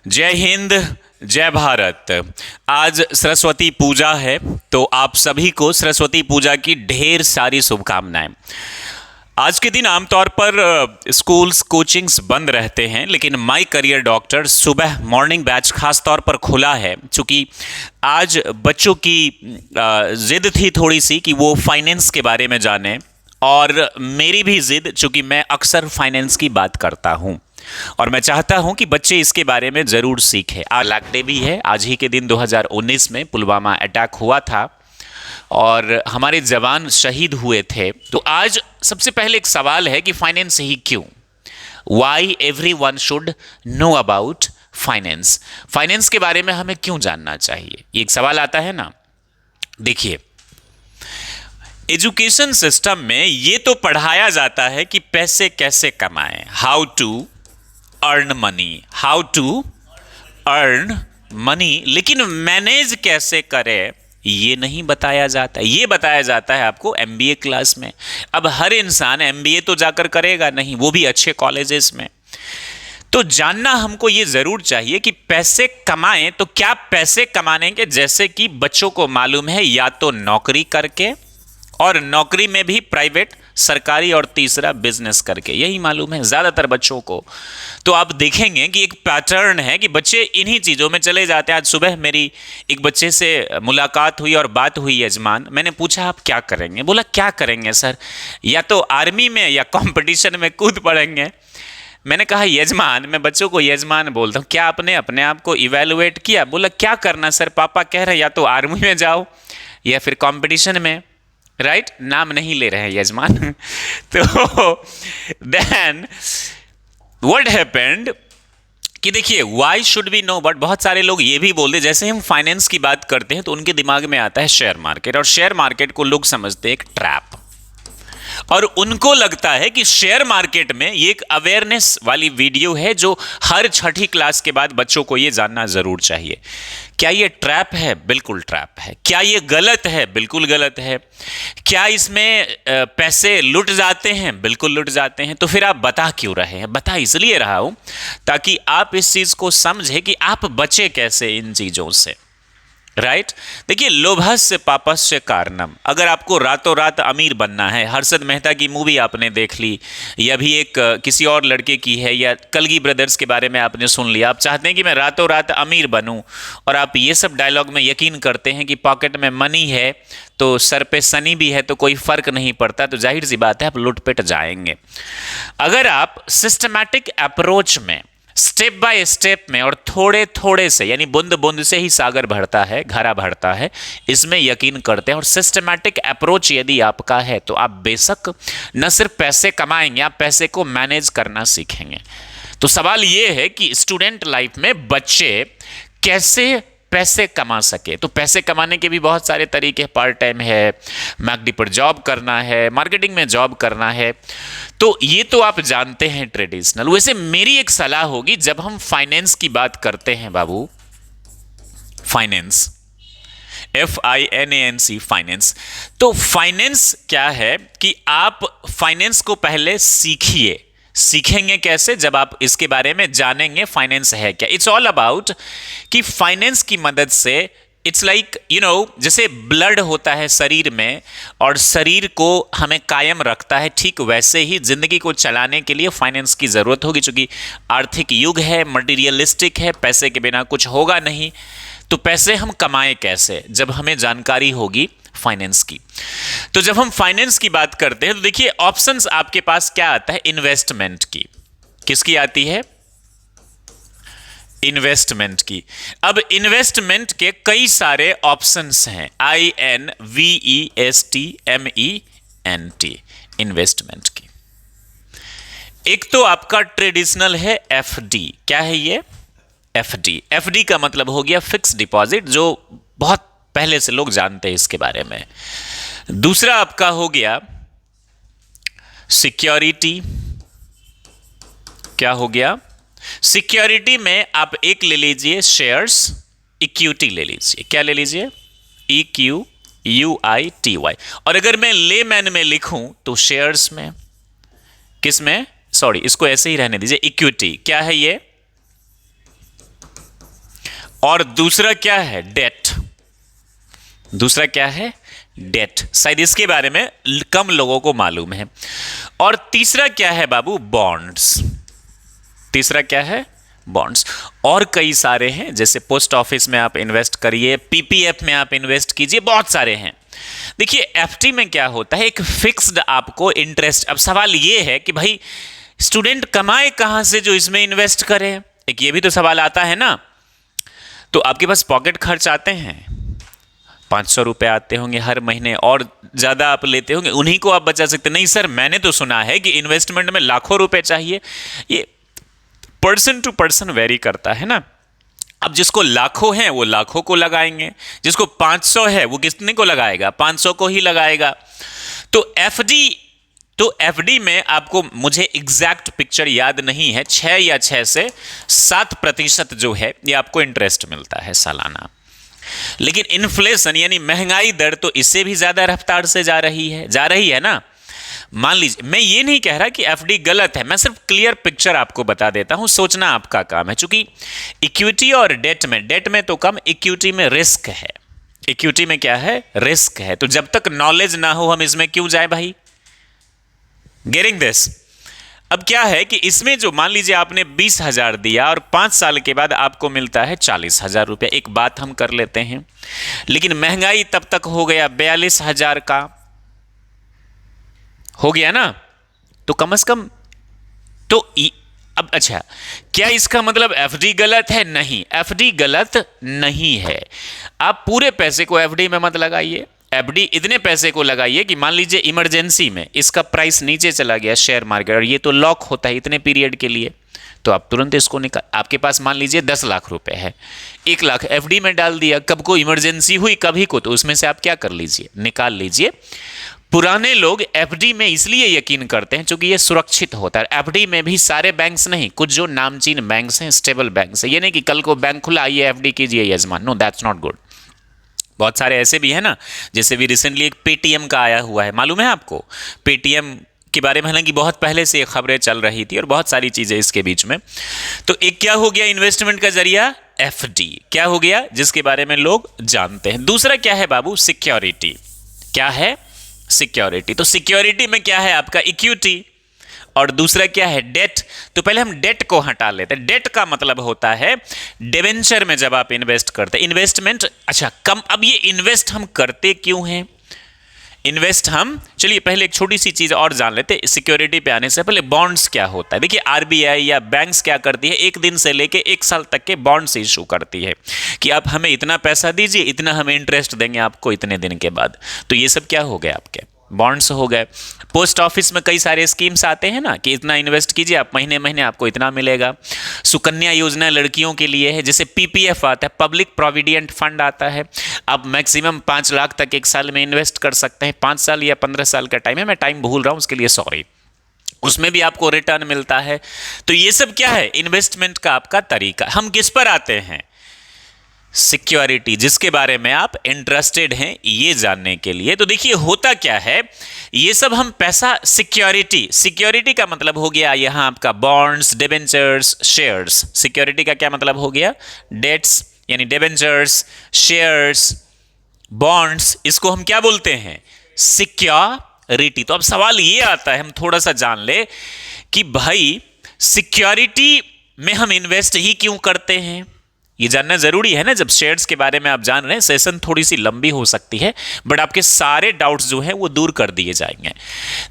जय हिंद, जय भारत। आज सरस्वती पूजा है, तो आप सभी को सरस्वती पूजा की ढेर सारी शुभकामनाएं। आज के दिन आमतौर पर स्कूल्स कोचिंग्स बंद रहते हैं, लेकिन माई करियर डॉक्टर सुबह मॉर्निंग बैच खास तौर पर खुला है, क्योंकि आज बच्चों की जिद थी थोड़ी सी कि वो फाइनेंस के बारे में जानें, और मेरी भी जिद, चूंकि मैं अक्सर फाइनेंस की बात करता हूं और मैं चाहता हूं कि बच्चे इसके बारे में जरूर सीखें। आज ब्लैक डे भी है। आज ही के दिन 2019 में पुलवामा अटैक हुआ था और हमारे जवान शहीद हुए थे। तो आज सबसे पहले एक सवाल है कि फाइनेंस ही क्यों? Why every one should know about finance. Finance के बारे में हमें क्यों जानना चाहिए, ये एक सवाल आता है ना। देखिए, एजुकेशन सिस्टम में ये तो पढ़ाया जाता है कि पैसे कैसे कमाएं, how to earn money, how to earn money, लेकिन मैनेज कैसे करें ये नहीं बताया जाता। ये बताया जाता है आपको एमबीए क्लास में। अब हर इंसान एमबीए तो जाकर करेगा नहीं, वो भी अच्छे कॉलेजेस में। तो जानना हमको ये जरूर चाहिए कि पैसे कमाएं तो क्या पैसे कमाने के, जैसे कि बच्चों को मालूम है, या तो नौकरी करके, और नौकरी में भी प्राइवेट, सरकारी, और तीसरा बिजनेस करके, यही मालूम है ज्यादातर बच्चों को। तो आप देखेंगे कि एक पैटर्न है कि बच्चे इन्हीं चीजों में चले जाते हैं। आज सुबह मेरी एक बच्चे से मुलाकात हुई और बात हुई यजमान। मैंने पूछा आप क्या करेंगे? बोला क्या करेंगे सर, या तो आर्मी में या कंपटीशन में कूद पड़ेंगे। मैंने कहा यजमान, मैं बच्चों को यजमान बोलता हूँ, क्या आपने अपने आप को इवेलुएट किया? बोला क्या करना सर, पापा कह रहे या तो आर्मी में जाओ या फिर कंपटीशन में। राइट, नाम नहीं ले रहे हैं यजमान। तो देन व्हाट हैपेंड कि देखिए, why should we know, but बहुत सारे लोग ये भी बोलते, जैसे हम फाइनेंस की बात करते हैं तो उनके दिमाग में आता है शेयर मार्केट, और शेयर मार्केट को लोग समझते हैं एक ट्रैप, और उनको लगता है कि शेयर मार्केट में ये एक अवेयरनेस वाली वीडियो है जो हर छठी क्लास के बाद बच्चों को ये जानना जरूर चाहिए। क्या ये ट्रैप है? बिल्कुल ट्रैप है। क्या ये गलत है? बिल्कुल गलत है। क्या इसमें पैसे लुट जाते हैं? बिल्कुल लुट जाते हैं। तो फिर आप बता क्यों रहे हैं? बता इसलिए रहा हूं ताकि आप इस चीज को समझे कि आप बचे कैसे इन चीजों से। राइट देखिए, लोभस्य पापस्य कारणम। अगर आपको रातों रात अमीर बनना है, हर्षद मेहता की मूवी आपने देख ली, या भी एक किसी और लड़के की है, या कलगी ब्रदर्स के बारे में आपने सुन लिया, आप चाहते हैं कि मैं रातों रात अमीर बनूं, और आप ये सब डायलॉग में यकीन करते हैं कि पॉकेट में मनी है तो सर पे सनी भी है तो कोई फर्क नहीं पड़ता, तो जाहिर सी बात है आप लुटपिट जाएंगे। अगर आप सिस्टमैटिक अप्रोच में, स्टेप बाय स्टेप में, और थोड़े थोड़े से, यानी बूंद बूंद से ही सागर भरता है, घड़ा भरता है, इसमें यकीन करते हैं, और सिस्टमैटिक अप्रोच यदि आपका है, तो आप बेशक न सिर्फ पैसे कमाएंगे, आप पैसे को मैनेज करना सीखेंगे। तो सवाल यह है कि स्टूडेंट लाइफ में बच्चे कैसे पैसे कमा सके। तो पैसे कमाने के भी बहुत सारे तरीके, पार्ट टाइम है, मैकडी पर जॉब करना है, मार्केटिंग में जॉब करना है, तो ये तो आप जानते हैं ट्रेडिशनल। वैसे मेरी एक सलाह होगी, जब हम फाइनेंस की बात करते हैं बाबू, फाइनेंस, FINANC, फाइनेंस, तो फाइनेंस क्या है कि आप फाइनेंस को पहले सीखिए। सीखेंगे कैसे? जब आप इसके बारे में जानेंगे फाइनेंस है क्या। इट्स ऑल अबाउट कि फाइनेंस की मदद से, इट्स लाइक जैसे ब्लड होता है शरीर में और शरीर को हमें कायम रखता है, ठीक वैसे ही जिंदगी को चलाने के लिए फाइनेंस की जरूरत होगी, क्योंकि आर्थिक युग है, मटीरियलिस्टिक है, पैसे के बिना कुछ होगा नहीं। तो पैसे हम कमाएं कैसे? जब हमें जानकारी होगी फाइनेंस की। तो जब हम फाइनेंस की बात करते हैं तो देखिए, ऑप्शंस आपके पास क्या आता है? इन्वेस्टमेंट की। किसकी आती है? इन्वेस्टमेंट की। अब इन्वेस्टमेंट के कई सारे ऑप्शंस हैं, INVESTMENT, इन्वेस्टमेंट की। एक तो आपका ट्रेडिशनल है FD। क्या है ये? FD का मतलब हो गया फिक्स डिपॉजिट, जो बहुत पहले से लोग जानते हैं इसके बारे में। दूसरा आपका हो गया सिक्योरिटी। क्या हो गया? सिक्योरिटी में आप एक ले लीजिए शेयर्स, इक्विटी ले लीजिए। क्या ले लीजिए? EQUITY। और अगर मैं लेमैन में लिखूं तो शेयर्स में, किस में? सॉरी, इसको ऐसे ही रहने दीजिए, इक्विटी। क्या है ये? और दूसरा क्या है? डेट। दूसरा क्या है? डेट। शायद इसके बारे में कम लोगों को मालूम है। और तीसरा क्या है बाबू? बॉन्ड्स। तीसरा क्या है? बॉन्ड्स। और कई सारे हैं, जैसे पोस्ट ऑफिस में आप इन्वेस्ट करिए, पीपीएफ में आप इन्वेस्ट कीजिए, बहुत सारे हैं। देखिए एफडी में क्या होता है, एक फिक्स्ड आपको इंटरेस्ट। अब सवाल ये है कि भाई स्टूडेंट कमाए कहां से जो इसमें इन्वेस्ट करे? एक ये भी तो सवाल आता है ना। तो आपके पास पॉकेट खर्च आते हैं, 500 रुपए आते होंगे हर महीने, और ज्यादा आप लेते होंगे, उन्हीं को आप बचा सकते। नहीं सर, मैंने तो सुना है कि इन्वेस्टमेंट में लाखों रुपए चाहिए। ये पर्सन टू पर्सन वेरी करता है ना। अब जिसको लाखों हैं वो लाखों को लगाएंगे, जिसको 500 है वो कितने को लगाएगा? 500 को ही लगाएगा। तो एफडी में आपको, मुझे एग्जैक्ट पिक्चर याद नहीं है, 6 या 6 से 7% जो है ये आपको इंटरेस्ट मिलता है सालाना। लेकिन इन्फ्लेशन यानी महंगाई दर तो इससे भी ज्यादा रफ्तार से जा रही है ना। मान लीजिए, मैं ये नहीं कह रहा कि एफडी गलत है, मैं सिर्फ क्लियर पिक्चर आपको बता देता हूं, सोचना आपका काम है। चूंकि इक्विटी और डेट में तो कम, इक्विटी में रिस्क है। इक्विटी में क्या है? रिस्क है। तो जब तक नॉलेज ना हो हम इसमें क्यों जाए भाई? Getting this? अब क्या है कि इसमें जो, मान लीजिए आपने 20,000 दिया और 5 साल के बाद आपको मिलता है 40,000 रुपया। एक बात हम कर लेते हैं, लेकिन महंगाई तब तक हो गया 42,000 का हो गया ना। तो कम से कम तो अब अच्छा, क्या इसका मतलब एफडी गलत है? नहीं, एफडी गलत नहीं है। आप पूरे पैसे को एफडी में मत लगाइए। एफडी इतने पैसे को लगाइए कि मान लीजिए इमरजेंसी में इसका प्राइस नीचे चला गया शेयर मार्केट, और ये तो लॉक होता है इतने पीरियड के लिए, तो आप तुरंत इसको निकाल। आपके पास मान लीजिए 10 लाख रुपए है, 1 लाख एफडी में डाल दिया, कब को इमरजेंसी हुई कभी को, तो उसमें से आप क्या कर लीजिए? निकाल लीजिए। पुराने लोग एफडी में इसलिए यकीन करते हैं क्योंकि ये सुरक्षित होता है। एफडी में भी सारे बैंक्स नहीं, कुछ जो नामचीन बैंक्स हैं, स्टेबल बैंक्स हैं। ये नहीं कि कल को बैंक खुला आइए एफडी कीजिए यजमान, नो दैट्स नॉट गुड। बहुत सारे ऐसे भी है ना, जैसे भी रिसेंटली एक पेटीएम का आया हुआ है, मालूम है आपको? पेटीएम के बारे में हालांकि बहुत पहले से खबरें चल रही थी और बहुत सारी चीजें इसके बीच में। तो एक क्या हो गया इन्वेस्टमेंट का जरिया? एफडी। क्या हो गया? जिसके बारे में लोग जानते हैं। दूसरा क्या है बाबू? सिक्योरिटी। क्या है? सिक्योरिटी। तो सिक्योरिटी में क्या है आपका? इक्विटी। और दूसरा क्या है? डेट। तो पहले हम डेट को हटा लेते हैं। डेट का मतलब होता है डिबेंचर में जब आप इन्वेस्ट करते हैं, इन्वेस्टमेंट। अच्छा कम, अब ये इन्वेस्ट हम करते क्यों हैं? इन्वेस्ट हम, चलिए पहले एक छोटी सी चीज और जान लेते हैं सिक्योरिटी पे आने से पहले। बॉन्ड्स क्या होता है? देखिए आरबीआई या बैंक्स क्या करती है, 1 दिन से लेके 1 साल तक के बॉन्ड्स इशू करती है कि आप हमें इतना पैसा दीजिए, इतना हमें इंटरेस्ट देंगे आपको इतने दिन के बाद। तो ये सब क्या हो गया? आपके बॉन्ड्स हो गए। पोस्ट ऑफिस में कई सारे स्कीम्स आते हैं ना कि इतना इन्वेस्ट कीजिए, आप महीने महीने आपको इतना मिलेगा। सुकन्या योजना लड़कियों के लिए है, जैसे पीपीएफ आता है, पब्लिक प्रोविडेंट फंड आता है। आप मैक्सिमम 5 लाख तक एक साल में इन्वेस्ट कर सकते हैं। 5 साल या 15 साल का टाइम है, मैं टाइम भूल रहा हूं उसके लिए सॉरी। उसमें भी आपको रिटर्न मिलता है। तो ये सब क्या है? इन्वेस्टमेंट का आपका तरीका। हम किस पर आते हैं? सिक्योरिटी, जिसके बारे में आप इंटरेस्टेड हैं ये जानने के लिए। तो देखिए होता क्या है, ये सब हम पैसा, सिक्योरिटी का मतलब हो गया यहां आपका बॉन्ड्स, डिबेंचर्स, शेयर्स। सिक्योरिटी का क्या मतलब हो गया? डेट्स यानी डिबेंचर्स, शेयर्स, बॉन्ड्स, इसको हम क्या बोलते हैं? सिक्योरिटी। तो अब सवाल ये आता है, हम थोड़ा सा जान ले कि भाई सिक्योरिटी में हम इन्वेस्ट ही क्यों करते हैं? ये जानना जरूरी है ना। जब शेयर्स के बारे में आप जान रहे हैं, सेशन थोड़ी सी लंबी हो सकती है, बट आपके सारे डाउट्स जो हैं वो दूर कर दिए जाएंगे।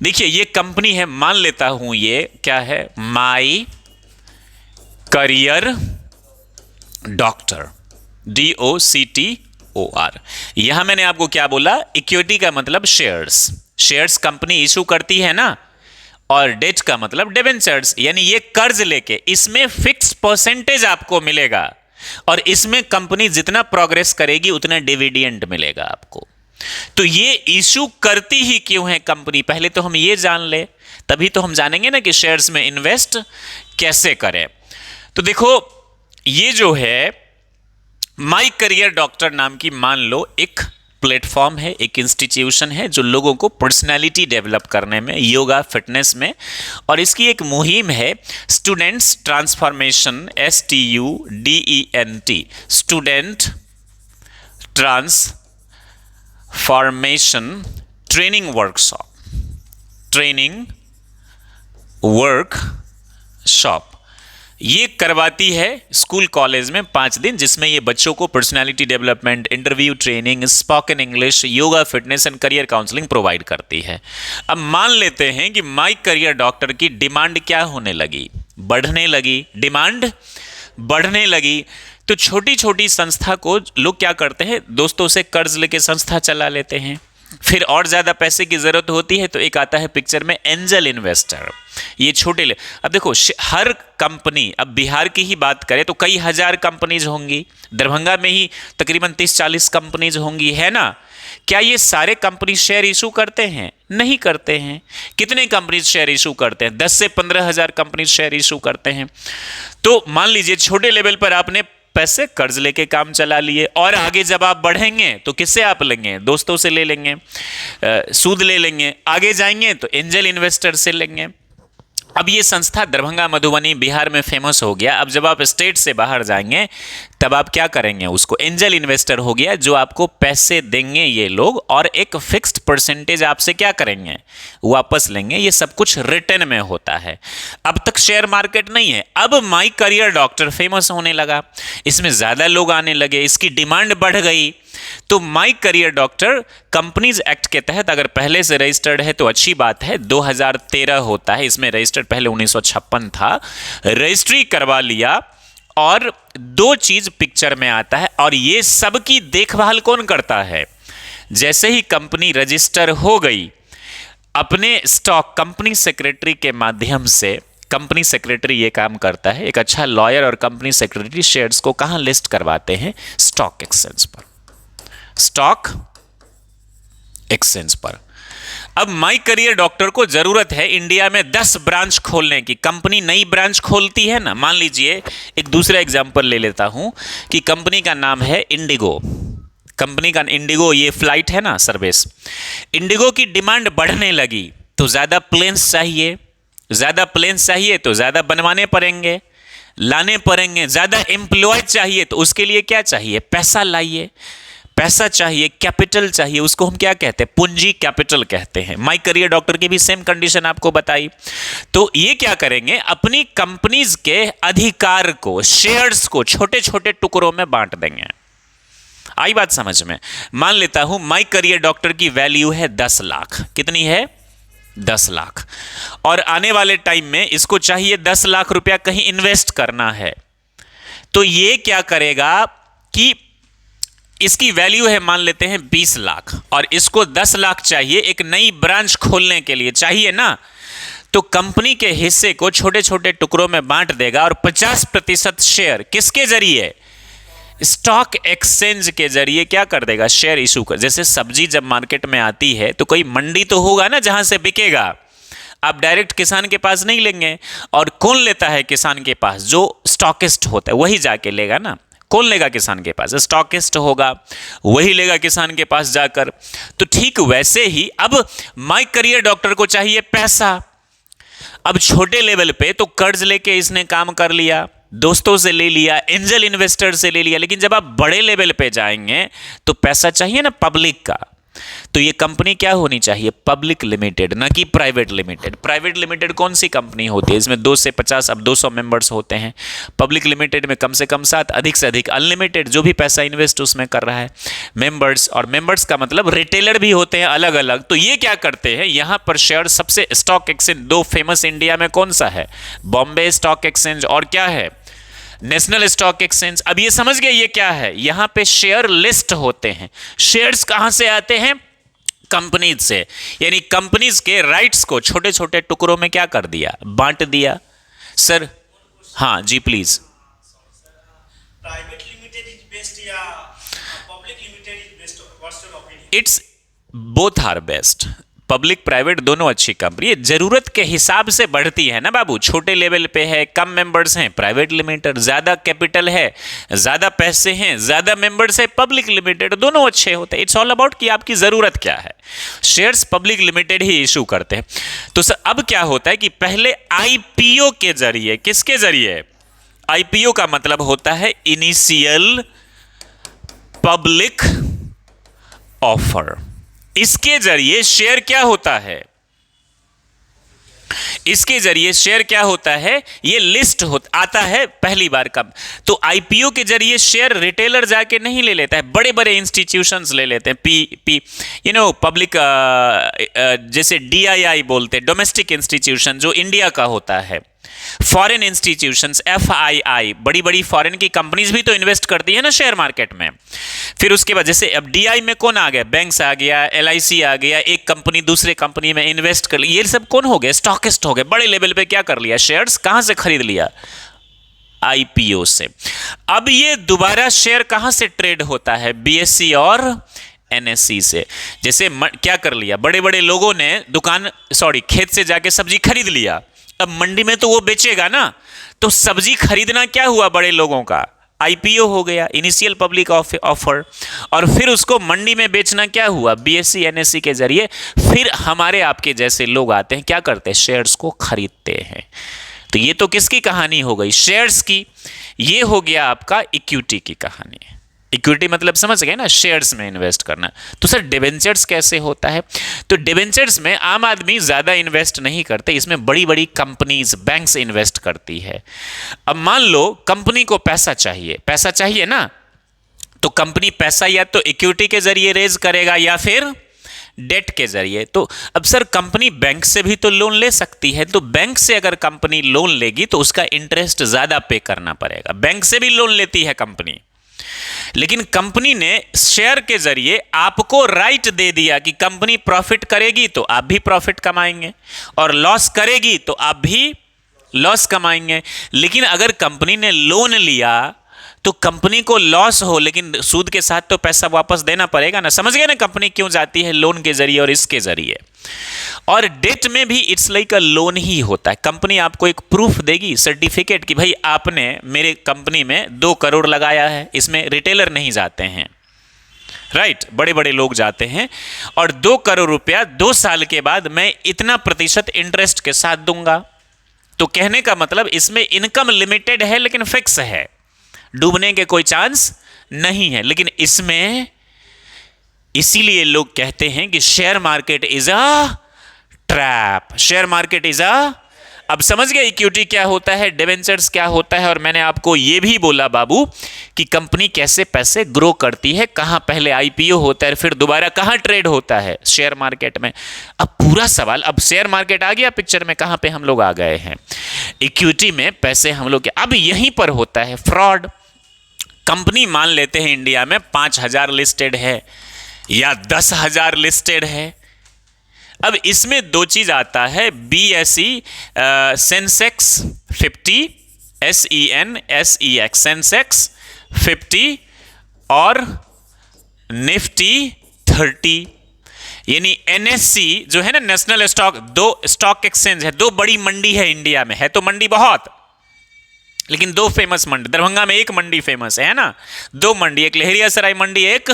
देखिए ये कंपनी है, मान लेता हूं ये क्या है? My career doctor, DOCTOR। यहां मैंने आपको क्या बोला? इक्विटी का मतलब शेयर्स, शेयर्स कंपनी इशू करती है ना, और डेट का मतलब डिबेंचर्स, यानी ये कर्ज लेके इसमें फिक्स परसेंटेज आपको मिलेगा, और इसमें कंपनी जितना प्रोग्रेस करेगी उतना डिविडेंड मिलेगा आपको। तो ये इशू करती ही क्यों है कंपनी? पहले तो हम ये जान ले, तभी तो हम जानेंगे ना कि शेयर्स में इन्वेस्ट कैसे करें। तो देखो ये जो है माई करियर डॉक्टर नाम की, मान लो एक प्लेटफॉर्म है, एक इंस्टीट्यूशन है जो लोगों को पर्सनालिटी डेवलप करने में, योगा फिटनेस में, और इसकी एक मुहिम है students transformation, STUDENT, student transformation training workshop, training workshop ये करवाती है स्कूल कॉलेज में 5 दिन, जिसमें ये बच्चों को personality development, interview training, spoken English, yoga fitness and career counselling provide करती है। अब मान लेते हैं कि माई करियर डॉक्टर की डिमांड क्या होने लगी, बढ़ने लगी, डिमांड बढ़ने लगी, तो छोटी छोटी संस्था को लोग क्या करते हैं, दोस्तों से कर्ज लेके संस्था चला लेते हैं। फिर और ज़्यादा पैसे की ज़रूरत होती है तो एक आता है पिक्चर में एंजल इन्वेस्टर। ये छोटे ले, अब देखो हर कंपनी, अब बिहार की ही बात करें तो कई हजार कंपनीज होंगी, दरभंगा में ही तकरीबन 30-40 कंपनीज होंगी, है ना। क्या ये सारे कंपनी शेयर इशू करते हैं? नहीं करते हैं। कितने कंपनीज शेयर इशू करते हैं? 10 से 15 हजार कंपनीज शेयर इशू करते हैं। तो मान लीजिए छोटे लेवल पर आपने पैसे कर्ज लेके काम चला लिए, और आगे जब आप बढ़ेंगे तो किससे आप लेंगे? दोस्तों से ले लेंगे, सूद ले लेंगे, आगे जाएंगे तो एंजल इन्वेस्टर से लेंगे। अब ये संस्था दरभंगा, मधुबनी, बिहार में फेमस हो गया। अब जब आप स्टेट से बाहर जाएंगे तब आप क्या करेंगे? उसको एंजल इन्वेस्टर हो गया, जो आपको पैसे देंगे ये लोग, और एक फिक्स्ड परसेंटेज आपसे क्या करेंगे? वापस लेंगे। ये सब कुछ रिटर्न में होता है। अब तक शेयर मार्केट नहीं है, अब माई करियर डॉक्टर फेमस होने लगा, इसमें ज़्यादा लोग आने लगे, इसकी डिमांड बढ़ गई। तो my career doctor companies act के तहत अगर पहले से रजिस्टर्ड है तो अच्छी बात है, 2013 होता है, इसमें रजिस्टर्ड पहले 1956 था, रजिस्ट्री करवा लिया, और 2 चीज पिक्चर में आता है, और ये सब की देखभाल कौन करता है? जैसे ही कंपनी रजिस्टर हो गई, अपने स्टॉक कंपनी सेक्रेटरी के माध्यम से, कंपनी सेक्रेटरी ये काम करता है, एक अच्छा लॉयर और कंपनी सेक्रेटरी शेयर्स को कहां लिस्ट करवाते हैं? स्टॉक एक्सचेंज पर, स्टॉक एक्सचेंज पर। अब माई करियर डॉक्टर को जरूरत है इंडिया में 10 ब्रांच खोलने की। कंपनी नई ब्रांच खोलती है ना, मान लीजिए एक दूसरा एग्जांपल ले लेता हूं कि कंपनी का नाम है इंडिगो, कंपनी का इंडिगो, ये फ्लाइट है ना, सर्विस। इंडिगो की डिमांड बढ़ने लगी तो ज्यादा प्लेन्स चाहिए, ज्यादा प्लेन्स चाहिए तो ज्यादा बनवाने पड़ेंगे, लाने पड़ेंगे, ज्यादा एम्प्लॉय चाहिए तो उसके लिए क्या चाहिए? पैसा लाइए, पैसा चाहिए, कैपिटल चाहिए, उसको हम क्या कहते हैं? पूंजी कैपिटल कहते हैं। माई करियर डॉक्टर की भी सेम कंडीशन आपको बताई। तो ये क्या करेंगे? अपनी कंपनीज के अधिकार को, शेयर्स को छोटे छोटे टुकड़ों में बांट देंगे। आई बात समझ में? मान लेता हूं माई करियर डॉक्टर की वैल्यू है 10 लाख। कितनी है? 10 लाख। और आने वाले टाइम में इसको चाहिए 10 लाख रुपया कहीं इन्वेस्ट करना है, तो ये क्या करेगा कि इसकी वैल्यू है मान लेते हैं 20 लाख, और इसको 10 लाख चाहिए एक नई ब्रांच खोलने के लिए, चाहिए ना। तो कंपनी के हिस्से को छोटे छोटे टुकड़ों में बांट देगा, और 50% शेयर किसके जरिए? स्टॉक एक्सचेंज के जरिए क्या कर देगा? शेयर इशू कर। जैसे सब्जी जब मार्केट में आती है तो कोई मंडी तो होगा ना जहां से बिकेगा, आप डायरेक्ट किसान के पास नहीं लेंगे। और कौन लेता है किसान के पास? जो स्टॉकिस्ट होता है वही जाके लेगा ना। कौन लेगा किसान के पास? स्टॉकिस्ट होगा, वही लेगा किसान के पास जाकर। तो ठीक वैसे ही अब माई करियर डॉक्टर को चाहिए पैसा। अब छोटे लेवल पे तो कर्ज लेके इसने काम कर लिया, दोस्तों से ले लिया, एंजल इन्वेस्टर से ले लिया, लेकिन जब आप बड़े लेवल पे जाएंगे तो पैसा चाहिए ना पब्लिक का। तो ये कंपनी क्या होनी चाहिए? पब्लिक लिमिटेड, ना कि प्राइवेट लिमिटेड। प्राइवेट लिमिटेड कौन सी कंपनी होती है? इसमें 2 से 50, अब 200 मेंबर्स होते हैं। पब्लिक लिमिटेड में कम से कम 7, अधिक से अधिक अनलिमिटेड, जो भी पैसा इन्वेस्ट उसमें कर रहा है मेंबर्स। और मेंबर्स का मतलब रिटेलर भी होते हैं अलग अलग। तो ये क्या करते हैं? यहां पर शेयर सबसे, स्टॉक एक्सचेंज 2 फेमस इंडिया में कौन सा है? बॉम्बे स्टॉक एक्सचेंज और क्या है? National stock exchange. अब ये समझ गए ये क्या है? यहां पे शेयर लिस्ट होते हैं। शेयर्स कहां से आते हैं? कंपनीज से। यानी कंपनीज के राइट्स को छोटे छोटे टुकड़ों में क्या कर दिया? बांट दिया। सर हाँ जी please. Private limited is best या public limited is best? What's your opinion? It's both are best. Public private दोनों अच्छी कंपनी है, जरूरत के हिसाब से बढ़ती है ना बाबू। छोटे लेवल पे है, कम मेंबर्स हैं, प्राइवेट लिमिटेड, ज्यादा कैपिटल है, ज्यादा पैसे हैं, ज्यादा मेंबर्स है, पब्लिक लिमिटेड, दोनों अच्छे होते हैं। इट्स ऑल अबाउट कि आपकी जरूरत क्या है। शेयर्स पब्लिक लिमिटेड ही इशू करते हैं। तो सर अब क्या होता है कि पहले आईपीओ के जरिए, किसके जरिए? आईपीओ का मतलब होता है इनिशियल पब्लिक ऑफर। इसके जरिए शेयर क्या होता है? इसके जरिए शेयर क्या होता है? ये लिस्ट आता है पहली बार कब? तो आईपीओ के जरिए शेयर रिटेलर जाके नहीं ले लेता है, बड़े बड़े इंस्टीट्यूशंस ले लेते हैं। पब्लिक, जैसे डीआईआई बोलते हैं, डोमेस्टिक इंस्टीट्यूशन जो इंडिया का होता है। फॉरेन इंस्टीट्यूशंस, एफआईआई, बड़ी बड़ी फॉरेन की कंपनीज भी तो इन्वेस्ट करती है ना शेयर मार्केट में। फिर उसके बाद जैसे अब डीआई में कौन आ गया? बैंक्स आ गया, एलआईसी आ गया, एक कंपनी दूसरे कंपनी में इन्वेस्ट कर लिया। ये सब कौन हो गए? स्टॉकिस्ट हो गए। बड़े लेवल पे क्या कर लिया? शेयर्स कहां से खरीद लिया? आईपीओ से। अब ये दोबारा शेयर कहां से ट्रेड होता है? बीएसई और एनएसई से। जैसे क्या कर लिया, बड़े बड़े लोगों ने खेत से जाके सब्जी खरीद लिया। अब मंडी में तो वो बेचेगा ना, तो सब्जी खरीदना क्या हुआ बड़े लोगों का? आईपीओ हो गया, इनिशियल पब्लिक ऑफर। और फिर उसको मंडी में बेचना क्या हुआ? बीएसई एनएसई के जरिए। फिर हमारे आपके जैसे लोग आते हैं, क्या करते हैं? शेयर्स को खरीदते हैं। तो ये तो किसकी कहानी हो गई? शेयर्स की। ये हो गया आपका इक्विटी की कहानी। इक्विटी मतलब समझ गए ना, शेयर्स में इन्वेस्ट करना। तो सर डिबेंचर्स कैसे होता है? तो डिबेंचर्स में आम आदमी ज्यादा इन्वेस्ट नहीं करते, इसमें बड़ी बड़ी कंपनीज, बैंक्स इन्वेस्ट करती है। अब मान लो कंपनी को पैसा चाहिए ना, तो कंपनी पैसा या तो इक्विटी के जरिए रेज करेगा या फिर डेट के जरिए। तो अब सर कंपनी बैंक से भी तो लोन ले सकती है, तो बैंक से अगर कंपनी लोन लेगी तो उसका इंटरेस्ट ज्यादा पे करना पड़ेगा। बैंक से भी लोन लेती है कंपनी, लेकिन कंपनी ने शेयर के जरिए आपको राइट दे दिया कि कंपनी प्रॉफिट करेगी तो आप भी प्रॉफिट कमाएंगे, और लॉस करेगी तो आप भी लॉस कमाएंगे। लेकिन अगर कंपनी ने लोन लिया तो कंपनी को लॉस हो, लेकिन सूद के साथ तो पैसा वापस देना पड़ेगा ना। समझ गए ना कंपनी क्यों जाती है लोन के जरिए और इसके जरिए। और डेट में भी इट्स लाइक अ लोन ही होता है। कंपनी आपको एक प्रूफ देगी, सर्टिफिकेट, कि भाई आपने मेरे कंपनी में 2 करोड़ लगाया है। इसमें रिटेलर नहीं जाते हैं, राइट, बड़े बड़े लोग जाते हैं। और 2 करोड़ रुपया 2 साल के बाद मैं इतना प्रतिशत इंटरेस्ट के साथ दूंगा। तो कहने का मतलब इसमें इनकम लिमिटेड है लेकिन फिक्स है, डूबने के कोई चांस नहीं है। लेकिन इसमें इसीलिए लोग कहते हैं कि share market is a trap, share market is a. अब समझ गए इक्विटी क्या होता है, डिबेंचर्स क्या होता है। और मैंने आपको यह भी बोला बाबू कि कंपनी कैसे पैसे ग्रो करती है, कहां पहले आईपीओ होता है, फिर दोबारा कहां ट्रेड होता है? शेयर मार्केट में। अब पूरा सवाल, अब शेयर मार्केट आ गया पिक्चर में, कहां पे हम लोग आ गए हैं? इक्विटी में पैसे हम लोग अब यहीं पर होता है फ्रॉड। कंपनी मान लेते हैं इंडिया में 5000 लिस्टेड है या 10,000 लिस्टेड है। अब इसमें 2 चीज आता है, बीएसई सेंसेक्स 50, SENSEX सेंसेक्स 50 और निफ्टी 30। यानी एनएससी जो है ना, नेशनल स्टॉक, 2 स्टॉक एक्सचेंज है, 2 बड़ी मंडी है इंडिया में। है तो मंडी बहुत, लेकिन 2 फेमस मंडी, दरभंगा में एक मंडी फेमस है ना, 2 मंडी, एक लहेरियासराय मंडी, एक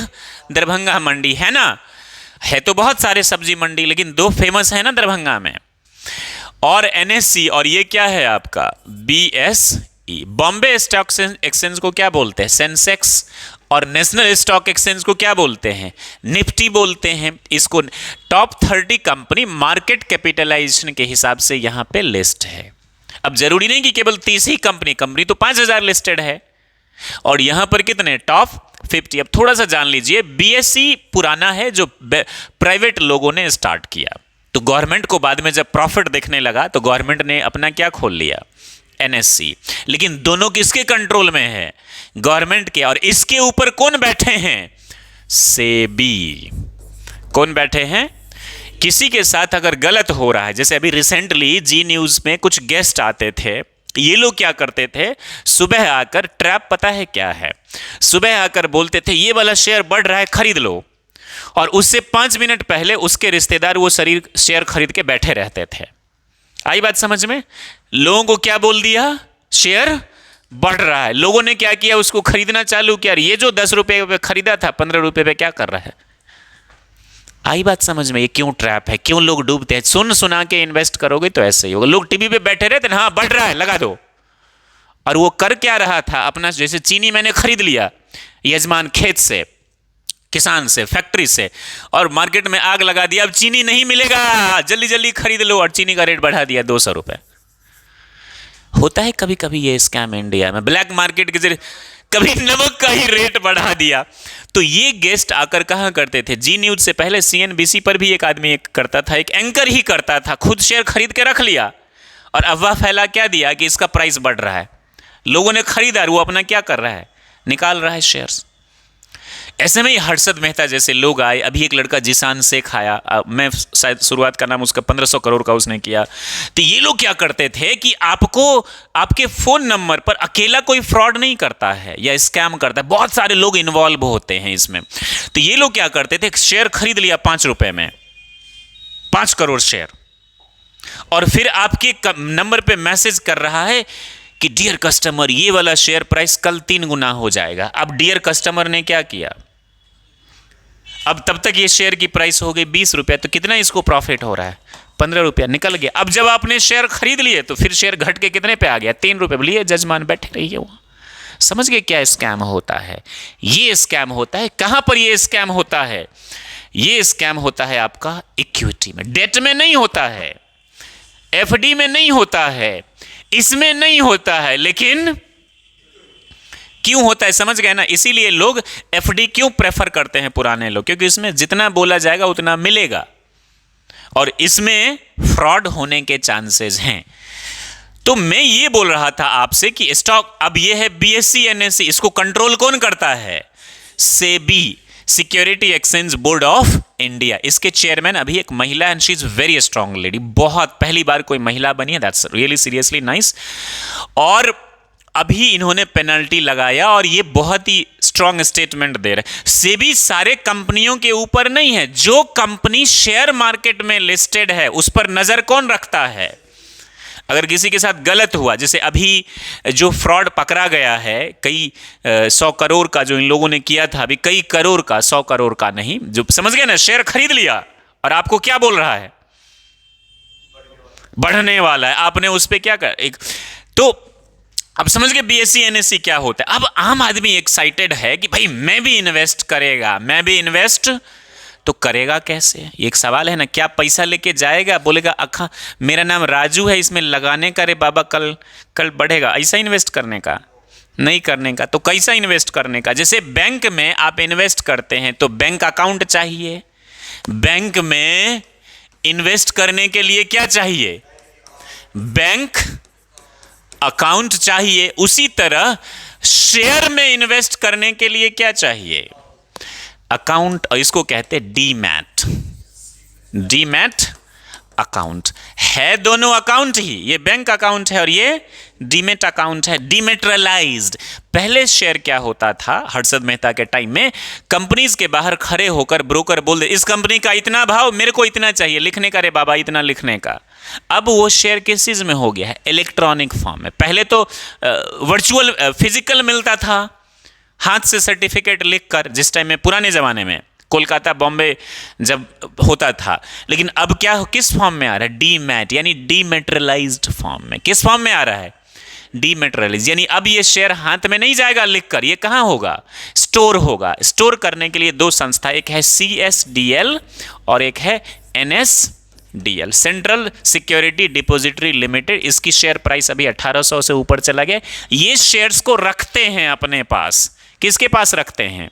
दरभंगा मंडी, है ना। है तो बहुत सारे सब्जी मंडी, लेकिन 2 फेमस है ना दरभंगा में। और एनएससी, और ये क्या है आपका बीएसई, बॉम्बे स्टॉक एक्सचेंज को क्या बोलते हैं? सेंसेक्स। और नेशनल स्टॉक एक्सचेंज को क्या बोलते हैं? निफ्टी बोलते हैं। इसको टॉप 30 कंपनी मार्केट कैपिटलाइजेशन के हिसाब से यहां पे लिस्ट है। अब जरूरी नहीं कि केवल 30 ही कंपनी तो 5000 लिस्टेड है। और यहां पर कितने? टॉप 50। अब थोड़ा सा जान लीजिए, बीएसई पुराना है जो प्राइवेट लोगों ने स्टार्ट किया। तो गवर्नमेंट को बाद में जब प्रॉफिट दिखने लगा तो गवर्नमेंट ने अपना क्या खोल लिया? एनएससी। लेकिन दोनों किसके कंट्रोल में है? गवर्नमेंट के। और इसके ऊपर कौन बैठे हैं? सेबी। कौन बैठे हैं? किसी के साथ अगर गलत हो रहा है, जैसे अभी रिसेंटली जी न्यूज में कुछ गेस्ट आते थे, ये लोग क्या करते थे, सुबह आकर, ट्रैप पता है क्या है, सुबह आकर बोलते थे ये वाला शेयर बढ़ रहा है खरीद लो, और उससे 5 मिनट पहले उसके रिश्तेदार वो शेयर खरीद के बैठे रहते थे। आई बात समझ में? लोगों को क्या बोल दिया? शेयर बढ़ रहा है। लोगों ने क्या किया? उसको खरीदना चालू किया। ये जो 10 रुपए पे खरीदा था 15 रुपए पे क्या कर रहा है? आई बात समझ में? ये क्यों ट्रैप है, क्यों लोग डूबते हैं? सुन सुना के इन्वेस्ट करोगे तो ऐसे ही होगा। लोग टीवी पे बैठे रहते हैं, हाँ बढ़ रहा है लगा दो, और वो कर क्या रहा था? अपना जैसे चीनी मैंने खरीद लिया यजमान खेत से, किसान से, फैक्ट्री से, और मार्केट में आग लगा दिया, अब चीनी नहीं मिलेगा, जल्दी जल्दी खरीद लो, और चीनी का रेट बढ़ा दिया 200 रुपए। होता है कभी कभी ये स्कैम इंडिया में, ब्लैक मार्केट के जरिए कभी नमक का ही रेट बढ़ा दिया। तो ये गेस्ट आकर कहा करते थे, जी न्यूज से पहले CNBC पर भी एक आदमी एक करता था, एक एंकर ही करता था, खुद शेयर खरीद के रख लिया और अफवाह फैला क्या दिया कि इसका प्राइस बढ़ रहा है। लोगों ने खरीदा, वो अपना क्या कर रहा है? निकाल रहा है शेयर्स। ऐसे में ही हर्षद मेहता जैसे लोग आए। अभी एक लड़का जिसान शेख आया, मैं शायद शुरुआत का नाम उसका 1500 करोड़ का उसने किया। तो ये लोग क्या करते थे कि आपको आपके फोन नंबर पर अकेला कोई फ्रॉड नहीं करता है या स्कैम करता है, बहुत सारे लोग इन्वॉल्व होते हैं इसमें। तो ये लोग क्या करते थे, शेयर खरीद लिया 5 रुपए में, 5 करोड़ शेयर, और फिर आपके नंबर पे मैसेज कर रहा है कि डियर कस्टमर ये वाला शेयर प्राइस कल 3 गुना हो जाएगा। अब डियर कस्टमर ने क्या किया? अब तब तक ये शेयर की प्राइस हो गई 20 रुपया, तो कितना इसको प्रॉफिट हो रहा है? 15 रुपया निकल गया। अब जब आपने शेयर खरीद लिए तो फिर शेयर घट के कितने पे आ गया? 3 रुपये। बोलिए जजमान बैठे रहिए वहां। समझ गए क्या स्कैम होता है? ये स्कैम होता है। कहां पर ये स्कैम होता है? ये स्कैम होता है आपका इक्विटी में, डेट में नहीं होता है, FD में नहीं होता है, इसमें नहीं होता है, लेकिन क्यों होता है समझ गए ना? इसीलिए लोग FD क्यों प्रेफर करते हैं पुराने लोग, क्योंकि इसमें जितना बोला जाएगा उतना मिलेगा, और इसमें फ्रॉड होने के चांसेस हैं। तो मैं ये बोल रहा था आपसे कि स्टॉक, अब ये है BSE NSE, इसको कंट्रोल कौन करता है? SEBI, security exchange board of India. इसके चेयरमैन अभी एक महिला, and she is very strong lady, बहुत पहली बार कोई महिला बनी है, दैट्स रियली सीरियसली नाइस। और अभी इन्होंने पेनल्टी लगाया और ये बहुत ही स्ट्रांग स्टेटमेंट दे रहे हैं। सेबी सारे कंपनियों के ऊपर नहीं है, जो कंपनी शेयर मार्केट में लिस्टेड है उस पर नजर कौन रखता है? अगर किसी के साथ गलत हुआ, जैसे अभी जो फ्रॉड पकड़ा गया है, कई 100 करोड़ का जो इन लोगों ने किया था, अभी कई करोड़ का, 100 करोड़ का नहीं, जो समझ गए ना, शेयर खरीद लिया और आपको क्या बोल रहा है? बढ़ने वाला है। आपने उस पर क्या कर तो अब समझ गए BSE NSE क्या होता है। अब आम आदमी एक्साइटेड है कि भाई मैं भी इन्वेस्ट करेगा, मैं भी इन्वेस्ट, तो करेगा कैसे? ये एक सवाल है ना। क्या पैसा लेके जाएगा, बोलेगा अखा मेरा नाम राजू है, इसमें लगाने का, रे बाबा कल कल बढ़ेगा, ऐसा इन्वेस्ट करने का? नहीं करने का। तो कैसा इन्वेस्ट करने का? जैसे बैंक में आप इन्वेस्ट करते हैं तो बैंक अकाउंट चाहिए। बैंक में इन्वेस्ट करने के लिए क्या चाहिए? बैंक अकाउंट चाहिए। उसी तरह शेयर में इन्वेस्ट करने के लिए क्या चाहिए? अकाउंट, और इसको कहते हैं डीमैट। डीमैट अकाउंट है, दोनों अकाउंट ही, ये बैंक अकाउंट है और ये डीमैट अकाउंट है। डीमेटेरियलाइज्ड। पहले शेयर क्या होता था हर्षद मेहता के टाइम में, कंपनीज के बाहर खड़े होकर ब्रोकर बोल दे इस कंपनी का इतना भाव, मेरे को इतना चाहिए, लिखने का रे बाबा, इतना लिखने का। अब वो शेयर किस चीज में हो गया है? इलेक्ट्रॉनिक फॉर्म में। पहले तो वर्चुअल फिजिकल मिलता था, हाथ से सर्टिफिकेट लिखकर, जिस टाइम में पुराने जमाने में कोलकाता बॉम्बे जब होता था। लेकिन अब क्या, किस फॉर्म में आ रहा है? डीमैट, यानी डीमेटेरियलाइज्ड फॉर्म में। किस फॉर्म में आ रहा है? डीमेटेरियलाइज, यानी अब ये शेयर हाथ में नहीं जाएगा लिखकर, ये कहां होगा? स्टोर होगा। स्टोर करने के लिए दो संस्था, एक है CSDL और एक है NSDL, central security depository limited. इसकी शेयर प्राइस अभी 1800 से ऊपर चला गया। ये शेयर्स को रखते हैं अपने पास। किसके पास रखते हैं?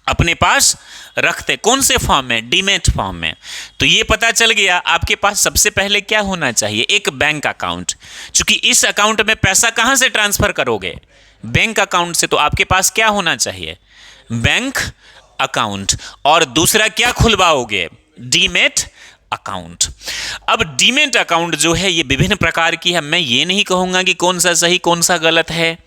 अपने पास रखते। कौन से फॉर्म में? डीमैट फॉर्म में। तो ये पता चल गया आपके पास सबसे पहले क्या होना चाहिए? एक बैंक अकाउंट। क्योंकि इस अकाउंट में पैसा कहां से ट्रांसफर करोगे? बैंक अकाउंट से। तो आपके पास क्या होना चाहिए? Bank account. और दूसरा क्या खुलवाओगे? Demat account. अब डीमैट अकाउंट जो है ये विभिन्न प्रकार की है। मैं ये नहीं कहूंगा कि कौन सा सही कौन सा गलत है,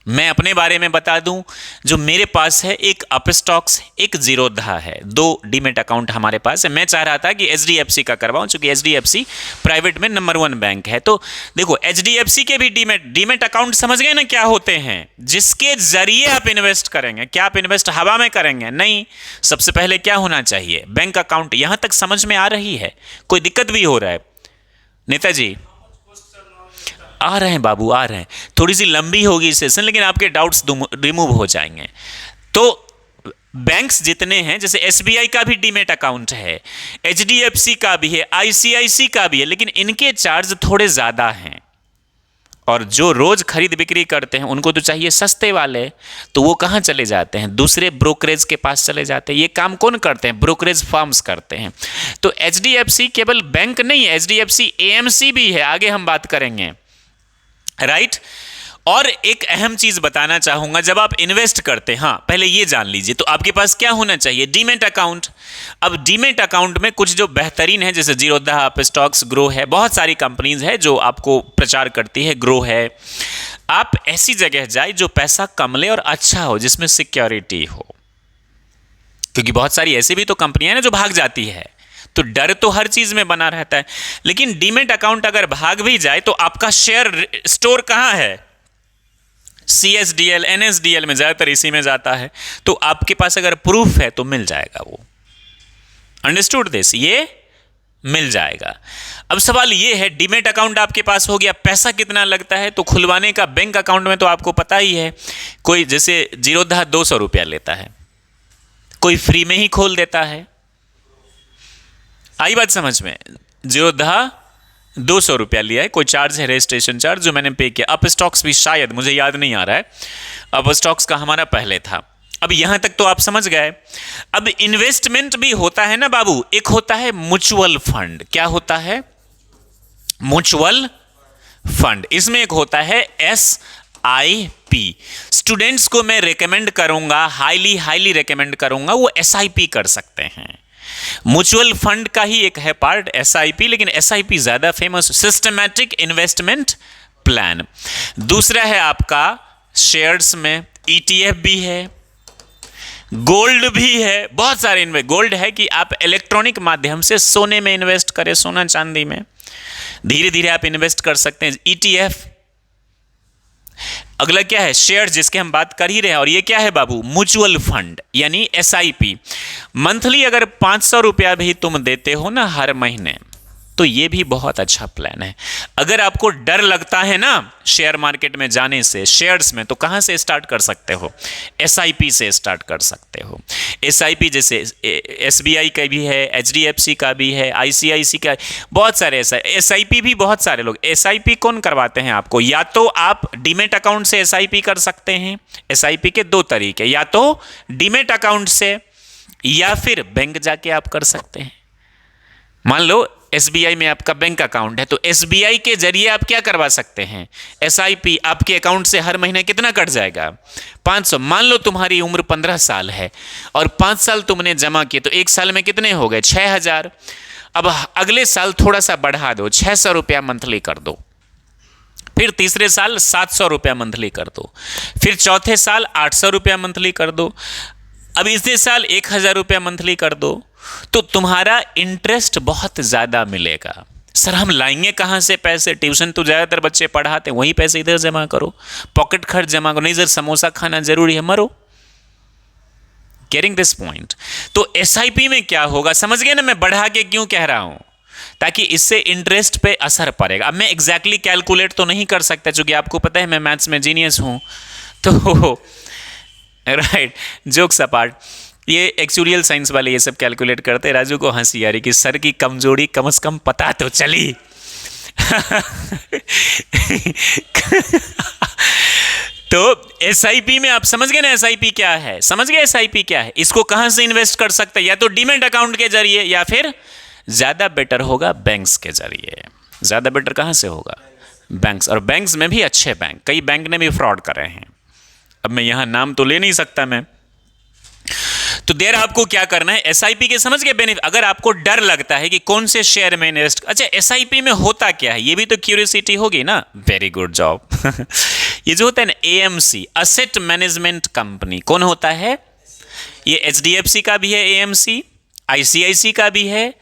मैं अपने बारे में बता दूं, जो मेरे पास है एक अपस्टॉक्स, एक जीरोधा है, 2 डीमेट अकाउंट हमारे पास है। मैं चाह रहा था कि एचडीएफसी का करवाऊं, क्योंकि एचडीएफसी प्राइवेट में नंबर 1 बैंक है। तो देखो, एचडीएफसी के भी डीमेट अकाउंट समझ गए ना क्या होते हैं, जिसके जरिए आप इन्वेस्ट करेंगे। क्या आप इन्वेस्ट हवा में करेंगे? नहीं। सबसे पहले क्या होना चाहिए? Bank account. यहां तक समझ में आ रही है? कोई दिक्कत भी हो रहा है नेताजी? आ रहे हैं बाबू, आ रहे हैं। थोड़ी सी लंबी होगी सेशन, लेकिन आपके डाउट्स रिमूव हो जाएंगे। तो बैंक्स जितने हैं, जैसे एसबीआई का भी डीमेट अकाउंट है, एचडीएफसी का भी है, आईसीआईसी का भी है, लेकिन इनके चार्ज थोड़े ज्यादा हैं। और जो रोज खरीद बिक्री करते हैं उनको तो चाहिए सस्ते वाले, तो वो कहाँ चले जाते हैं? दूसरे ब्रोकरेज के पास चले जाते हैं। ये काम कौन करते हैं? ब्रोकरेज फर्म्स करते हैं। तो एचडीएफसी केवल बैंक नहीं है, एचडीएफसी एएमसी भी है, आगे हम बात करेंगे, राइट। और एक अहम चीज बताना चाहूंगा, जब आप इन्वेस्ट करते हैं, हाँ पहले ये जान लीजिए, तो आपके पास क्या होना चाहिए? Demat account. अब डीमेट अकाउंट में कुछ जो बेहतरीन है, जैसे जीरोधा, अपस्टॉक्स, ग्रो है, बहुत सारी कंपनीज है जो आपको प्रचार करती है, ग्रो है। आप ऐसी जगह जाए जो पैसा कमले और अच्छा हो, जिसमें सिक्योरिटी हो, क्योंकि बहुत सारी ऐसी भी तो कंपनियां हैं ना जो भाग जाती है, तो डर तो हर चीज में बना रहता है। लेकिन डीमेट अकाउंट अगर भाग भी जाए तो आपका शेयर स्टोर कहां है? सीएसडीएल, एनएसडीएल में, ज्यादातर इसी में जाता है। तो आपके पास अगर प्रूफ है तो मिल जाएगा वो। Understood this? ये मिल जाएगा। अब सवाल ये है, डीमेट अकाउंट आपके पास हो गया, पैसा कितना लगता है? तो खुलवाने का बैंक अकाउंट में तो आपको पता ही है, कोई जैसे जीरोधा 200 रुपया लेता है, कोई फ्री में ही खोल देता है। आई बात समझ में? जीरोधा 200 रुपया लिया है, कोई चार्ज है, रजिस्ट्रेशन चार्ज, जो मैंने पे किया। अपस्टॉक्स भी शायद, मुझे याद नहीं आ रहा है, अपस्टॉक्स का हमारा पहले था। अब यहां तक तो आप समझ गए। अब इन्वेस्टमेंट भी होता है ना बाबू, एक होता है म्यूचुअल फंड। क्या होता है? Mutual fund. इसमें एक होता है SIP। स्टूडेंट्स को मैं रेकमेंड करूंगा, हाईली रेकमेंड करूंगा, वो SIP कर सकते हैं। म्यूचुअल फंड का ही एक है पार्ट SIP, लेकिन SIP ज्यादा फेमस, सिस्टमैटिक इन्वेस्टमेंट प्लान। दूसरा है आपका शेयर्स में ETF भी है, गोल्ड भी है, बहुत सारे गोल्ड है कि आप इलेक्ट्रॉनिक माध्यम से सोने में इन्वेस्ट करें, सोना चांदी में धीरे धीरे आप इन्वेस्ट कर सकते हैं, ETF। अगला क्या है? शेयर, जिसके हम बात कर ही रहे हैं। और ये क्या है बाबू? म्यूचुअल फंड यानी SIP। मंथली अगर 500 रुपया भी तुम देते हो ना हर महीने, तो ये भी बहुत अच्छा प्लान है। अगर आपको डर लगता है ना शेयर मार्केट में जाने से, शेयर्स में, तो कहां से स्टार्ट कर सकते हो? SIP से स्टार्ट कर सकते हो। SIP जैसे SBI का भी है, HDFC का भी है, ICICI का, बहुत सारे SIP भी बहुत सारे लोग। SIP कौन करवाते हैं आपको? या तो आप डीमेट अकाउंट से SIP कर सकते हैं। SIP के 2 तरीके, या तो डीमेट अकाउंट से या फिर बैंक जाके आप कर सकते हैं। मान लो SBI में आपका बैंक अकाउंट है, तो SBI के जरिए आप क्या करवा सकते हैं? SIP। आपके अकाउंट से हर महीने कितना कट जाएगा? 500। मान लो तुम्हारी उम्र 15 साल है और 5 साल तुमने जमा किए, तो एक साल में कितने हो गए? 6000। अब अगले साल थोड़ा सा बढ़ा दो, 600 रुपया मंथली कर दो। फिर तीसरे साल 700 रुपया मंथली कर दो। फिर चौथे साल 800 रुपया मंथली कर दो। अब इसी साल 1000 रुपया मंथली कर दो। तो तुम्हारा इंटरेस्ट बहुत ज्यादा मिलेगा। सर हम लाएंगे कहां से पैसे? ट्यूशन तो ज्यादातर बच्चे पढ़ाते हैं, वही पैसे इधर जमा करो, पॉकेट खर्च जमा करो। नहीं सर समोसा खाना जरूरी है, मरो। Getting this point? तो SIP में क्या होगा समझ गए ना? मैं बढ़ा के क्यों कह रहा हूं, ताकि इससे इंटरेस्ट पे असर पड़ेगा। अब मैं एग्जैक्टली कैलकुलेट तो नहीं कर सकता, क्योंकि आपको पता है मैं मैथ्स में जीनियस हूं, तो राइट, जोक्स अपार्ट, ये एक्चुरियल साइंस वाले ये सब कैलकुलेट करते। राजू को हंसी आ रही कि सर की कमजोरी कम से कम पता तो चली। तो SIP में आप समझ गए ना SIP क्या है? समझ गए SIP क्या है? इसको कहां से इन्वेस्ट कर सकते हैं? या तो डीमेट अकाउंट के जरिए, या फिर ज्यादा बेटर होगा बैंक्स के जरिए। ज्यादा बेटर कहां से होगा? बैंक्स। और बैंक्स में भी अच्छे बैंक, कई बैंक ने भी फ्रॉड करे हैं। अब मैं यहां नाम तो ले नहीं सकता मैं। तो देर आपको क्या करना है, एसआईपी के समझ गए बेनिफिट। अगर आपको डर लगता है कि कौन से शेयर में इन्वेस्ट, अच्छा एसआईपी में होता क्या है, ये भी तो क्यूरियोसिटी होगी ना। Very good job. ये जो होता है ना एएमसी, असेट मैनेजमेंट कंपनी, कौन होता है ये? एचडीएफसी का भी है एएमसी, आईसीआईसी का भी है,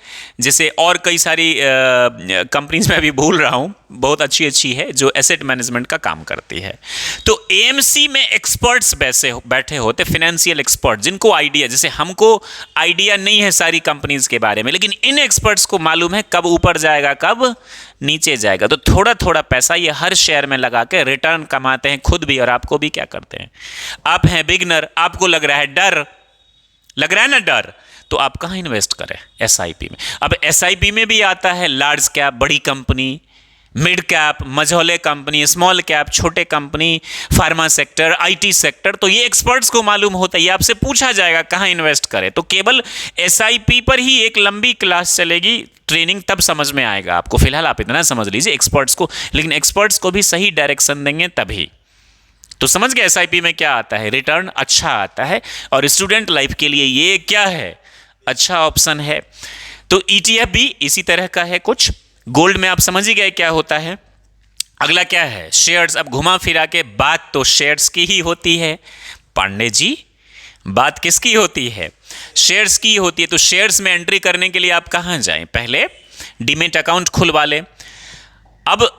जैसे और कई सारी कंपनीज में अभी भूल रहा हूँ, बहुत अच्छी अच्छी है जो एसेट मैनेजमेंट का काम करती है। तो एएमसी में एक्सपर्ट्स बैठे होते, फाइनेंशियल एक्सपर्ट, जिनको आइडिया, जैसे हमको आइडिया नहीं है सारी कंपनीज के बारे में, लेकिन इन एक्सपर्ट्स को मालूम है कब ऊपर जाएगा कब नीचे जाएगा। तो थोड़ा थोड़ा पैसा ये हर शेयर में लगा के रिटर्न कमाते हैं खुद भी, और आपको भी क्या करते हैं। आप हैं बिगनर, आपको लग रहा है डर, लग रहा है ना डर, तो आप कहाँ इन्वेस्ट करें? एसआईपी में। अब एसआईपी में भी आता है लार्ज कैप बड़ी कंपनी, मिड कैप मझौले कंपनी, स्मॉल कैप छोटे company, pharma sector, IT sector. तो ये एक्सपर्ट्स को मालूम होता है, ये आपसे पूछा जाएगा कहाँ इन्वेस्ट करें। तो केवल एसआईपी पर ही एक लंबी क्लास चलेगी, ट्रेनिंग, तब समझ में आएगा आपको। फिलहाल आप इतना समझ लीजिए एक्सपर्ट्स को, लेकिन एक्सपर्ट्स को भी सही डायरेक्शन देंगे तभी। तो समझ गए एसआईपी में क्या आता है, रिटर्न अच्छा आता है, और स्टूडेंट लाइफ के लिए ये क्या है, अच्छा ऑप्शन है। तो ईटीएफ भी इसी तरह का है कुछ। गोल्ड में आप समझ ही गए क्या होता है। अगला क्या है, शेयर्स। अब घुमा फिरा के बात तो शेयर्स की ही होती है पांडे जी, बात किसकी होती है, शेयर्स की होती है। तो शेयर्स में एंट्री करने के लिए आप कहां जाएं, पहले डीमेट अकाउंट खुलवा लें। अब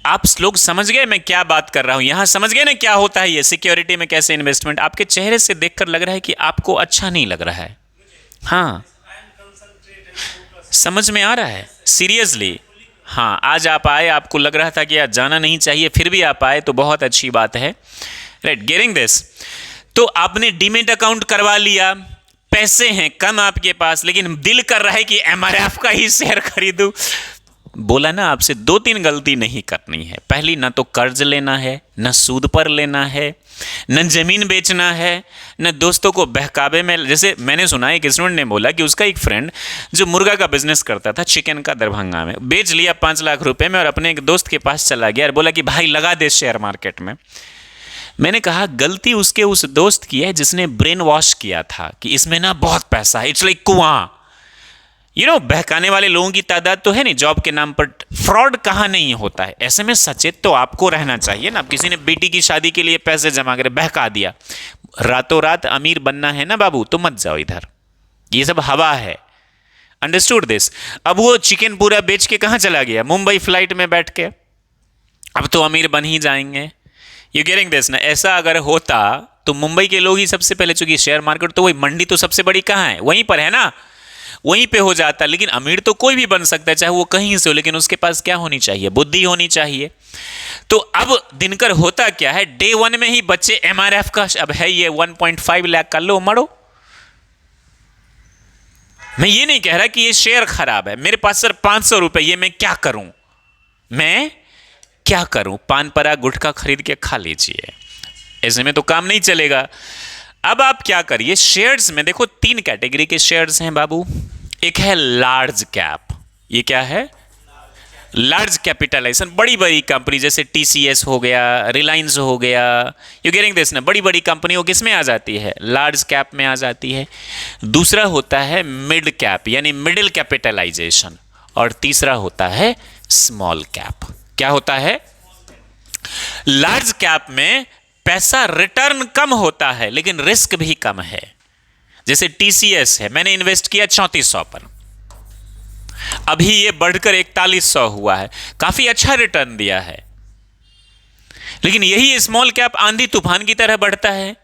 आप लोग समझ गए मैं क्या बात कर रहा हूं, यहां समझ गए ना क्या होता है ये सिक्योरिटी में कैसे इन्वेस्टमेंट। आपके चेहरे से देखकर लग रहा है कि आपको अच्छा नहीं लग रहा है, हाँ समझ में आ रहा है सीरियसली। हाँ आज आप आए, आपको लग रहा था कि यार जाना नहीं चाहिए, फिर भी आप आए तो बहुत अच्छी बात है, राइट, गेटिंग दिस। तो आपने डीमेट अकाउंट करवा लिया, पैसे हैं कम आपके पास, लेकिन दिल कर रहा है कि एमआरएफ का ही शेयर खरीदूं। बोला ना आपसे 2-3 गलती नहीं करनी है। पहली, ना तो कर्ज लेना है, न सूद पर लेना है, न जमीन बेचना है, न दोस्तों को बहकावे में। जैसे मैंने सुना एक स्टूडेंट ने बोला कि उसका एक फ्रेंड जो मुर्गा का बिजनेस करता था चिकन का दरभंगा में, बेच लिया 5 लाख रुपए में और अपने एक दोस्त के पास चला गया और बोला कि भाई लगा दे शेयर मार्केट में। मैंने कहा गलती उसके उस दोस्त की है जिसने ब्रेन वॉश किया था कि इसमें ना बहुत पैसा है, इट्स लाइक कुआं। बहकाने वाले लोगों की तादाद तो है नहीं, जॉब के नाम पर फ्रॉड कहाँ नहीं होता है। ऐसे में सचेत तो आपको रहना चाहिए ना। किसी ने बेटी की शादी के लिए पैसे जमा करे, बहका दिया, रातों रात अमीर बनना है ना बाबू, तो मत जाओ इधर, ये सब हवा है। Understood this. अब वो चिकन पूरा बेच के कहाँ चला गया, मुंबई फ्लाइट में बैठ के, अब तो अमीर बन ही जाएंगे। यू गेटिंग दिस ना। ऐसा अगर होता तो मुंबई के लोग ही सबसे पहले, चूंकि शेयर मार्केट तो वही, मंडी तो सबसे बड़ी कहाँ है, वहीं पर है ना, वहीं पे हो जाता। लेकिन अमीर तो कोई भी बन सकता है, चाहे वो कहीं से हो, लेकिन उसके पास क्या होनी चाहिए, बुद्धि होनी चाहिए। तो अब दिनकर होता क्या है, डे 1 में ही बच्चे एमआरएफ का, अब है ये 1.5 लाख का, लो मरो। मैं ये नहीं कह रहा कि ये शेयर खराब है, मेरे पास सर 500 रुपए, ये मैं क्या करूं, मैं क्या करूं, पान परा गुटखा खरीद के खा लीजिए, ऐसे में तो काम नहीं चलेगा। अब आप क्या करिए, शेयर्स में देखो 3 कैटेगरी के शेयर्स हैं बाबू। एक है लार्ज कैप, ये क्या है, लार्ज कैपिटलाइजेशन, बड़ी बड़ी कंपनी जैसे टीसीएस हो गया, रिलायंस हो गया, यू गेटिंग दिस ना, बड़ी बड़ी कंपनी वो किस में आ जाती है, लार्ज कैप में आ जाती है। दूसरा होता है मिड कैप यानी मिडिल कैपिटलाइजेशन, और तीसरा होता है स्मॉल कैप। क्या होता है, लार्ज कैप में पैसा रिटर्न कम होता है लेकिन रिस्क भी कम है। जैसे टीसीएस है, मैंने इन्वेस्ट किया 3400 पर, अभी ये बढ़कर 4100 हुआ है, काफी अच्छा रिटर्न दिया है। लेकिन यही स्मॉल कैप आंधी तूफान की तरह बढ़ता है।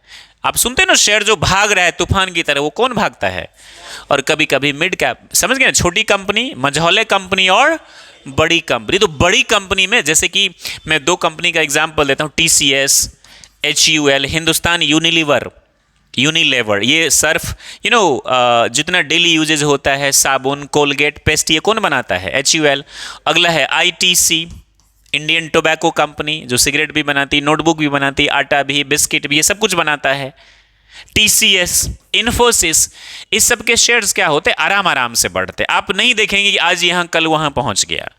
आप सुनते ना शेयर जो भाग रहा है तूफान की तरह, वो कौन भागता है। और कभी कभी मिड कैप, समझ गए ना, छोटी कंपनी, मझौले कंपनी और बड़ी कंपनी। तो बड़ी कंपनी में जैसे कि मैं 2 कंपनी का एग्जांपल देता हूं, टीसीएस, HUL, हिंदुस्तान यूनिलीवर, ये सर्फ, जितना डेली यूजेज होता है, साबुन, कोलगेट, पेस्ट, ये कौन बनाता है, HUL। अगला है ITC, इंडियन टोबैको कंपनी, जो सिगरेट भी बनाती, नोटबुक भी बनाती, आटा भी, बिस्किट भी, ये सब कुछ बनाता है। TCS, इन्फोसिस, इस सब के शेयर्स क्या होते, आराम आराम से बढ़ते, आप नहीं देखेंगे कि आज यहां कल वहां पहुंच गया।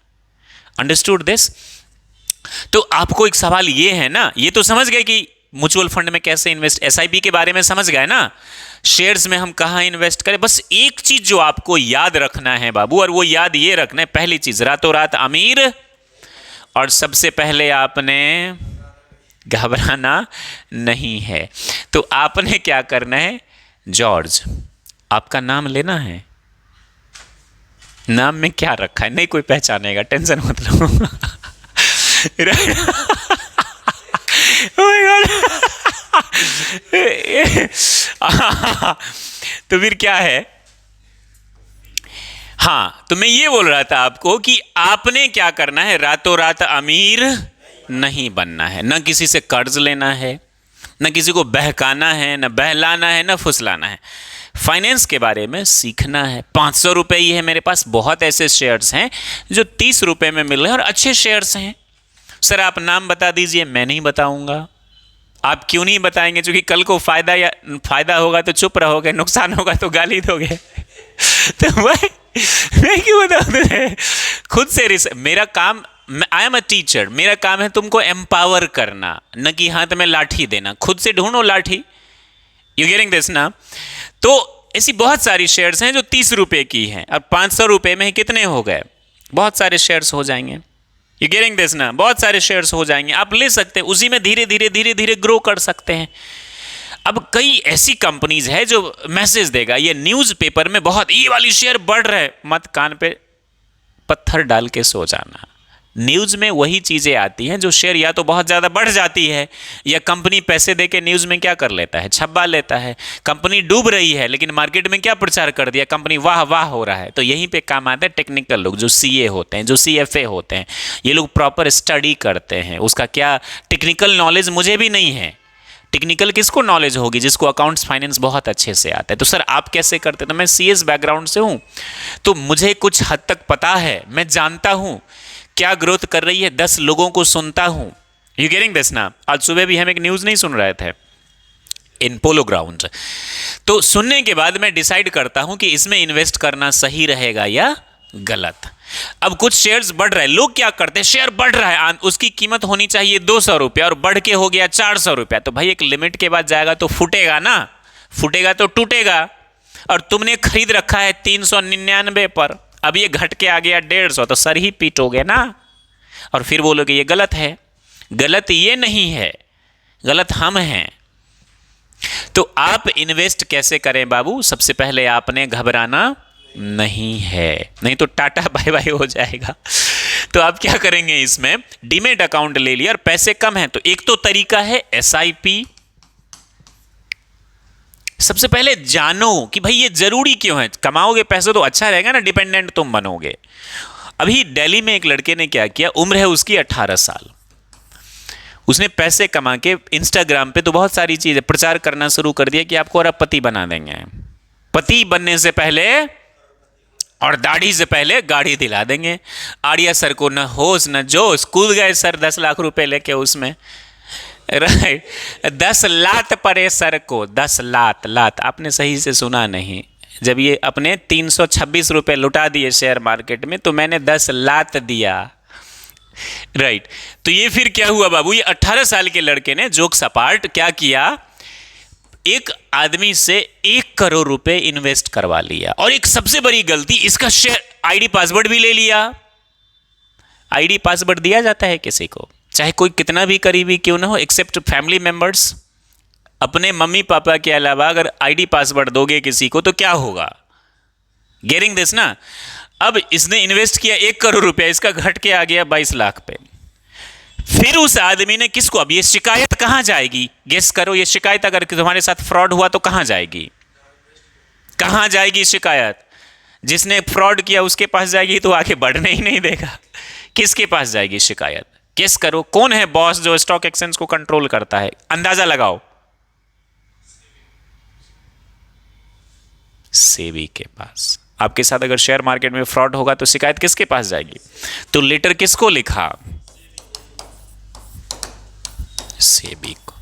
Understood this. तो आपको एक सवाल ये है ना, ये तो समझ गए कि म्यूचुअल फंड में कैसे इन्वेस्ट, एसआईपी के बारे में समझ गए ना, शेयर्स में हम कहाँ इन्वेस्ट करें। बस एक चीज जो आपको याद रखना है बाबू, और वो याद ये रखना है, पहली चीज रातों रात अमीर, और सबसे पहले आपने घबराना नहीं है। तो आपने क्या करना है, जॉर्ज आपका नाम लेना है, नाम में क्या रखा है नहीं कोई पहचानेगा, टेंशन मत लो। Oh my God। तो फिर क्या है, हाँ तो मैं ये बोल रहा था आपको कि आपने क्या करना है, रातों रात अमीर नहीं बनना है, न किसी से कर्ज लेना है, न किसी को बहकाना है, न बहलाना है, न फुसलाना है। फाइनेंस के बारे में सीखना है। 500 रुपये ही है मेरे पास, बहुत ऐसे शेयर्स हैं जो 30 रुपये में मिल रहे हैं और अच्छे शेयर्स हैं। सर आप नाम बता दीजिए, मैं नहीं बताऊंगा। आप क्यों नहीं बताएंगे, क्योंकि कल को फायदा होगा तो चुप रहोगे, नुकसान होगा तो गाली दोगे। तो मैं क्यों बताऊं तुझे, खुद से मेरा काम, आई एम अ टीचर, मेरा काम है तुमको एम्पावर करना, न कि हाथ में लाठी देना। खुद से ढूंढो लाठी। यू गेटिंग दिस ना। तो ऐसी बहुत सारी शेयर्स हैं जो 30 रुपए की हैं, और 500 रुपए में कितने हो गए, बहुत सारे शेयर्स हो जाएंगे। यू गेटिंग दिस ना, बहुत सारे शेयर्स हो जाएंगे, आप ले सकते हैं, उसी में धीरे धीरे ग्रो कर सकते हैं। अब कई ऐसी कंपनीज है जो मैसेज देगा, ये न्यूज़पेपर में बहुत, ये वाली शेयर बढ़ रहा है, मत कान पे पत्थर डाल के सो जाना। न्यूज़ में वही चीज़ें आती हैं जो शेयर या तो बहुत ज़्यादा बढ़ जाती है, या कंपनी पैसे दे के न्यूज़ में क्या कर लेता है, छपवा लेता है। कंपनी डूब रही है लेकिन मार्केट में क्या प्रचार कर दिया, कंपनी वाह वाह हो रहा है। तो यहीं पे काम आता है टेक्निकल लोग, जो सीए होते हैं, जो सीएफए होते हैं, ये लोग प्रॉपर स्टडी करते हैं। उसका क्या टेक्निकल नॉलेज मुझे भी नहीं है। टेक्निकल किसको नॉलेज होगी, जिसको अकाउंट्स फाइनेंस बहुत अच्छे से आता है। तो सर आप कैसे करते, तो मैं सीएस बैकग्राउंड से हूँ, तो मुझे कुछ हद तक पता है, मैं जानता हूँ क्या ग्रोथ कर रही है, 10 लोगों को सुनता हूं। यू गेटिंग दिस ना। आज सुबह भी हम एक न्यूज़ नहीं सुन रहे थे इन पोलो ग्राउंड, तो सुनने के बाद मैं डिसाइड करता हूं कि इसमें इन्वेस्ट करना सही रहेगा या गलत। अब कुछ शेयर्स बढ़ रहे हैं, लोग क्या करते हैं, शेयर बढ़ रहा है, उसकी कीमत होनी चाहिए 200 रुपया और बढ़ के हो गया 400 रुपया, तो भाई एक लिमिट के बाद जाएगा तो फूटेगा ना, फूटेगा तो टूटेगा। और तुमने खरीद रखा है 399 पर, अब ये घट के आ गया 150, तो सर ही पीटोगे ना, और फिर बोलोगे ये गलत है। गलत ये नहीं है, गलत हम हैं। तो आप इन्वेस्ट कैसे करें बाबू, सबसे पहले आपने घबराना नहीं है, नहीं तो टाटा बाय बाय हो जाएगा। तो आप क्या करेंगे, इसमें डीमेट अकाउंट ले लिया और पैसे कम हैं, तो एक तो तरीका है एसआईपी। सबसे पहले जानो कि भाई ये जरूरी क्यों है, कमाओगे पैसे तो अच्छा रहेगा ना, डिपेंडेंट तुम बनोगे। अभी दिल्ली में एक लड़के ने क्या किया, उम्र है उसकी 18 साल, उसने पैसे कमा के इंस्टाग्राम पे तो बहुत सारी चीजें प्रचार करना शुरू कर दिया कि आपको अरबपति बना देंगे, पति बनने से पहले और दाढ़ी से पहले गाड़ी दिला देंगे। आर्या सर को न होश न जोश, कूद गए सर 10 लाख रुपए लेके उसमें, राइट 10 लात परे सर को, 10 लात आपने सही से सुना नहीं। जब ये अपने 326 रुपए लुटा दिए शेयर मार्केट में, तो मैंने 10 लात दिया, राइट। तो ये फिर क्या हुआ बाबू, ये 18 साल के लड़के ने जोक सपाट क्या किया, एक आदमी से 1 करोड़ रुपए इन्वेस्ट करवा लिया। और एक सबसे बड़ी गलती, इसका शेयर आईडी पासवर्ड भी ले लिया। आईडी पासवर्ड दिया जाता है किसी को, चाहे कोई कितना भी करीबी क्यों ना हो, एक्सेप्ट फैमिली मेंबर्स। अपने मम्मी पापा के अलावा अगर आईडी पासवर्ड दोगे किसी को तो क्या होगा, गेटिंग दिस ना। अब इसने इन्वेस्ट किया 1 करोड़ रुपया, इसका घट के आ गया 22 लाख पे। फिर उस आदमी ने किसको, अब ये शिकायत कहां जाएगी, गेस करो, ये शिकायत अगर तुम्हारे साथ फ्रॉड हुआ तो कहां जाएगी, कहां जाएगी शिकायत, जिसने फ्रॉड किया उसके पास जाएगी, तो आगे बढ़ने ही नहीं देगा। किसके पास जाएगी शिकायत, गेस करो, कौन है बॉस जो स्टॉक एक्सचेंज को कंट्रोल करता है, अंदाजा लगाओ। सेबी के पास। आपके साथ अगर शेयर मार्केट में फ्रॉड होगा तो शिकायत किसके पास जाएगी, तो लेटर किसको लिखा, सेबी को।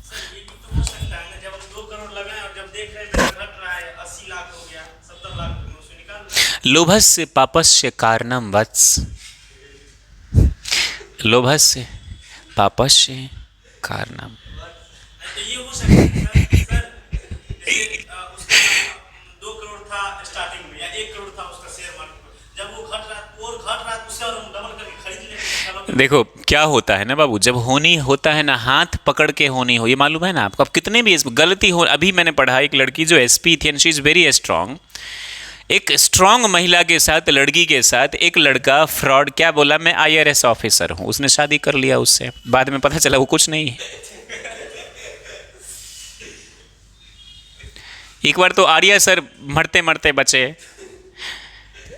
लोभस्य पापस्य कारणम वत्स, लोभस्य पापस्य कारणम। 2 करोड़ था स्टार्टिंग में या 1 करोड़ था उसका शेयर मार्केट, जब वो घट रहा और घट रहा तो उससे और हम डबल करके खरीद लेंगे। देखो क्या होता है ना बाबू, जब होनी होता है ना हाथ पकड़ के होनी हो, ये मालूम है ना आपको। अब कितने भी गलती हो, अभी मैंने पढ़ा एक लड़की जो एसपी थी and she is very strong, एक स्ट्रांग महिला के साथ, लड़की के साथ एक लड़का फ्रॉड क्या बोला, मैं आईआरएस ऑफिसर हूं, उसने शादी कर लिया उससे, बाद में पता चला वो कुछ नहीं है। एक बार तो आर्या सर मरते मरते बचे।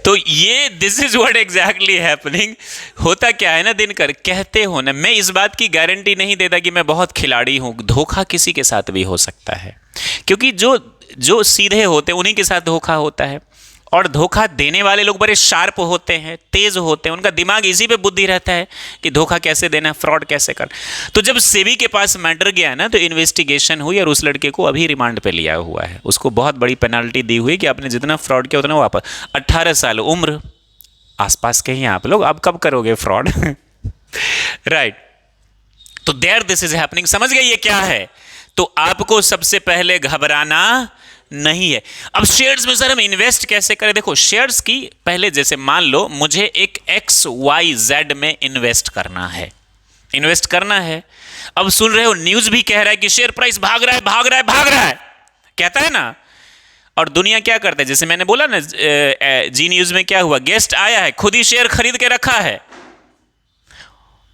तो ये this is what exactly happening. होता क्या है ना, दिनकर कहते हो ना, मैं इस बात की गारंटी नहीं देता कि मैं बहुत खिलाड़ी हूं, धोखा किसी के साथ भी हो सकता है, क्योंकि जो जो सीधे होते हैं उन्हीं के साथ धोखा होता है, और धोखा देने वाले लोग बड़े शार्प होते हैं, तेज होते हैं, उनका दिमाग इसी पे बुद्धि रहता है कि धोखा कैसे देना है, फ्रॉड कैसे कर। तो जब सेबी के पास मैटर गया ना, तो इन्वेस्टिगेशन हुई और उस लड़के को अभी रिमांड पे लिया हुआ है, उसको बहुत बड़ी पेनल्टी दी हुई कि आपने जितना फ्रॉड किया उतना वापस। 18 साल उम्र, आसपास के ही आप लोग, अब कब करोगे फ्रॉड? राइट। तो देयर दिस इज हैपनिंग, समझ गए ये क्या है? तो आपको सबसे पहले घबराना नहीं है। अब शेयर्स में सर हम इन्वेस्ट कैसे करें? देखो शेयर्स की पहले, जैसे मान लो मुझे एक XYZ में इन्वेस्ट करना है, इन्वेस्ट करना है। अब सुन रहे हो न्यूज भी कह रहा है कि शेयर प्राइस भाग रहा है, भाग रहा है, भाग रहा है, कहता है ना। और दुनिया क्या करता है, जैसे मैंने बोला ना जी न्यूज में क्या हुआ, गेस्ट आया है, खुद ही शेयर खरीद के रखा है,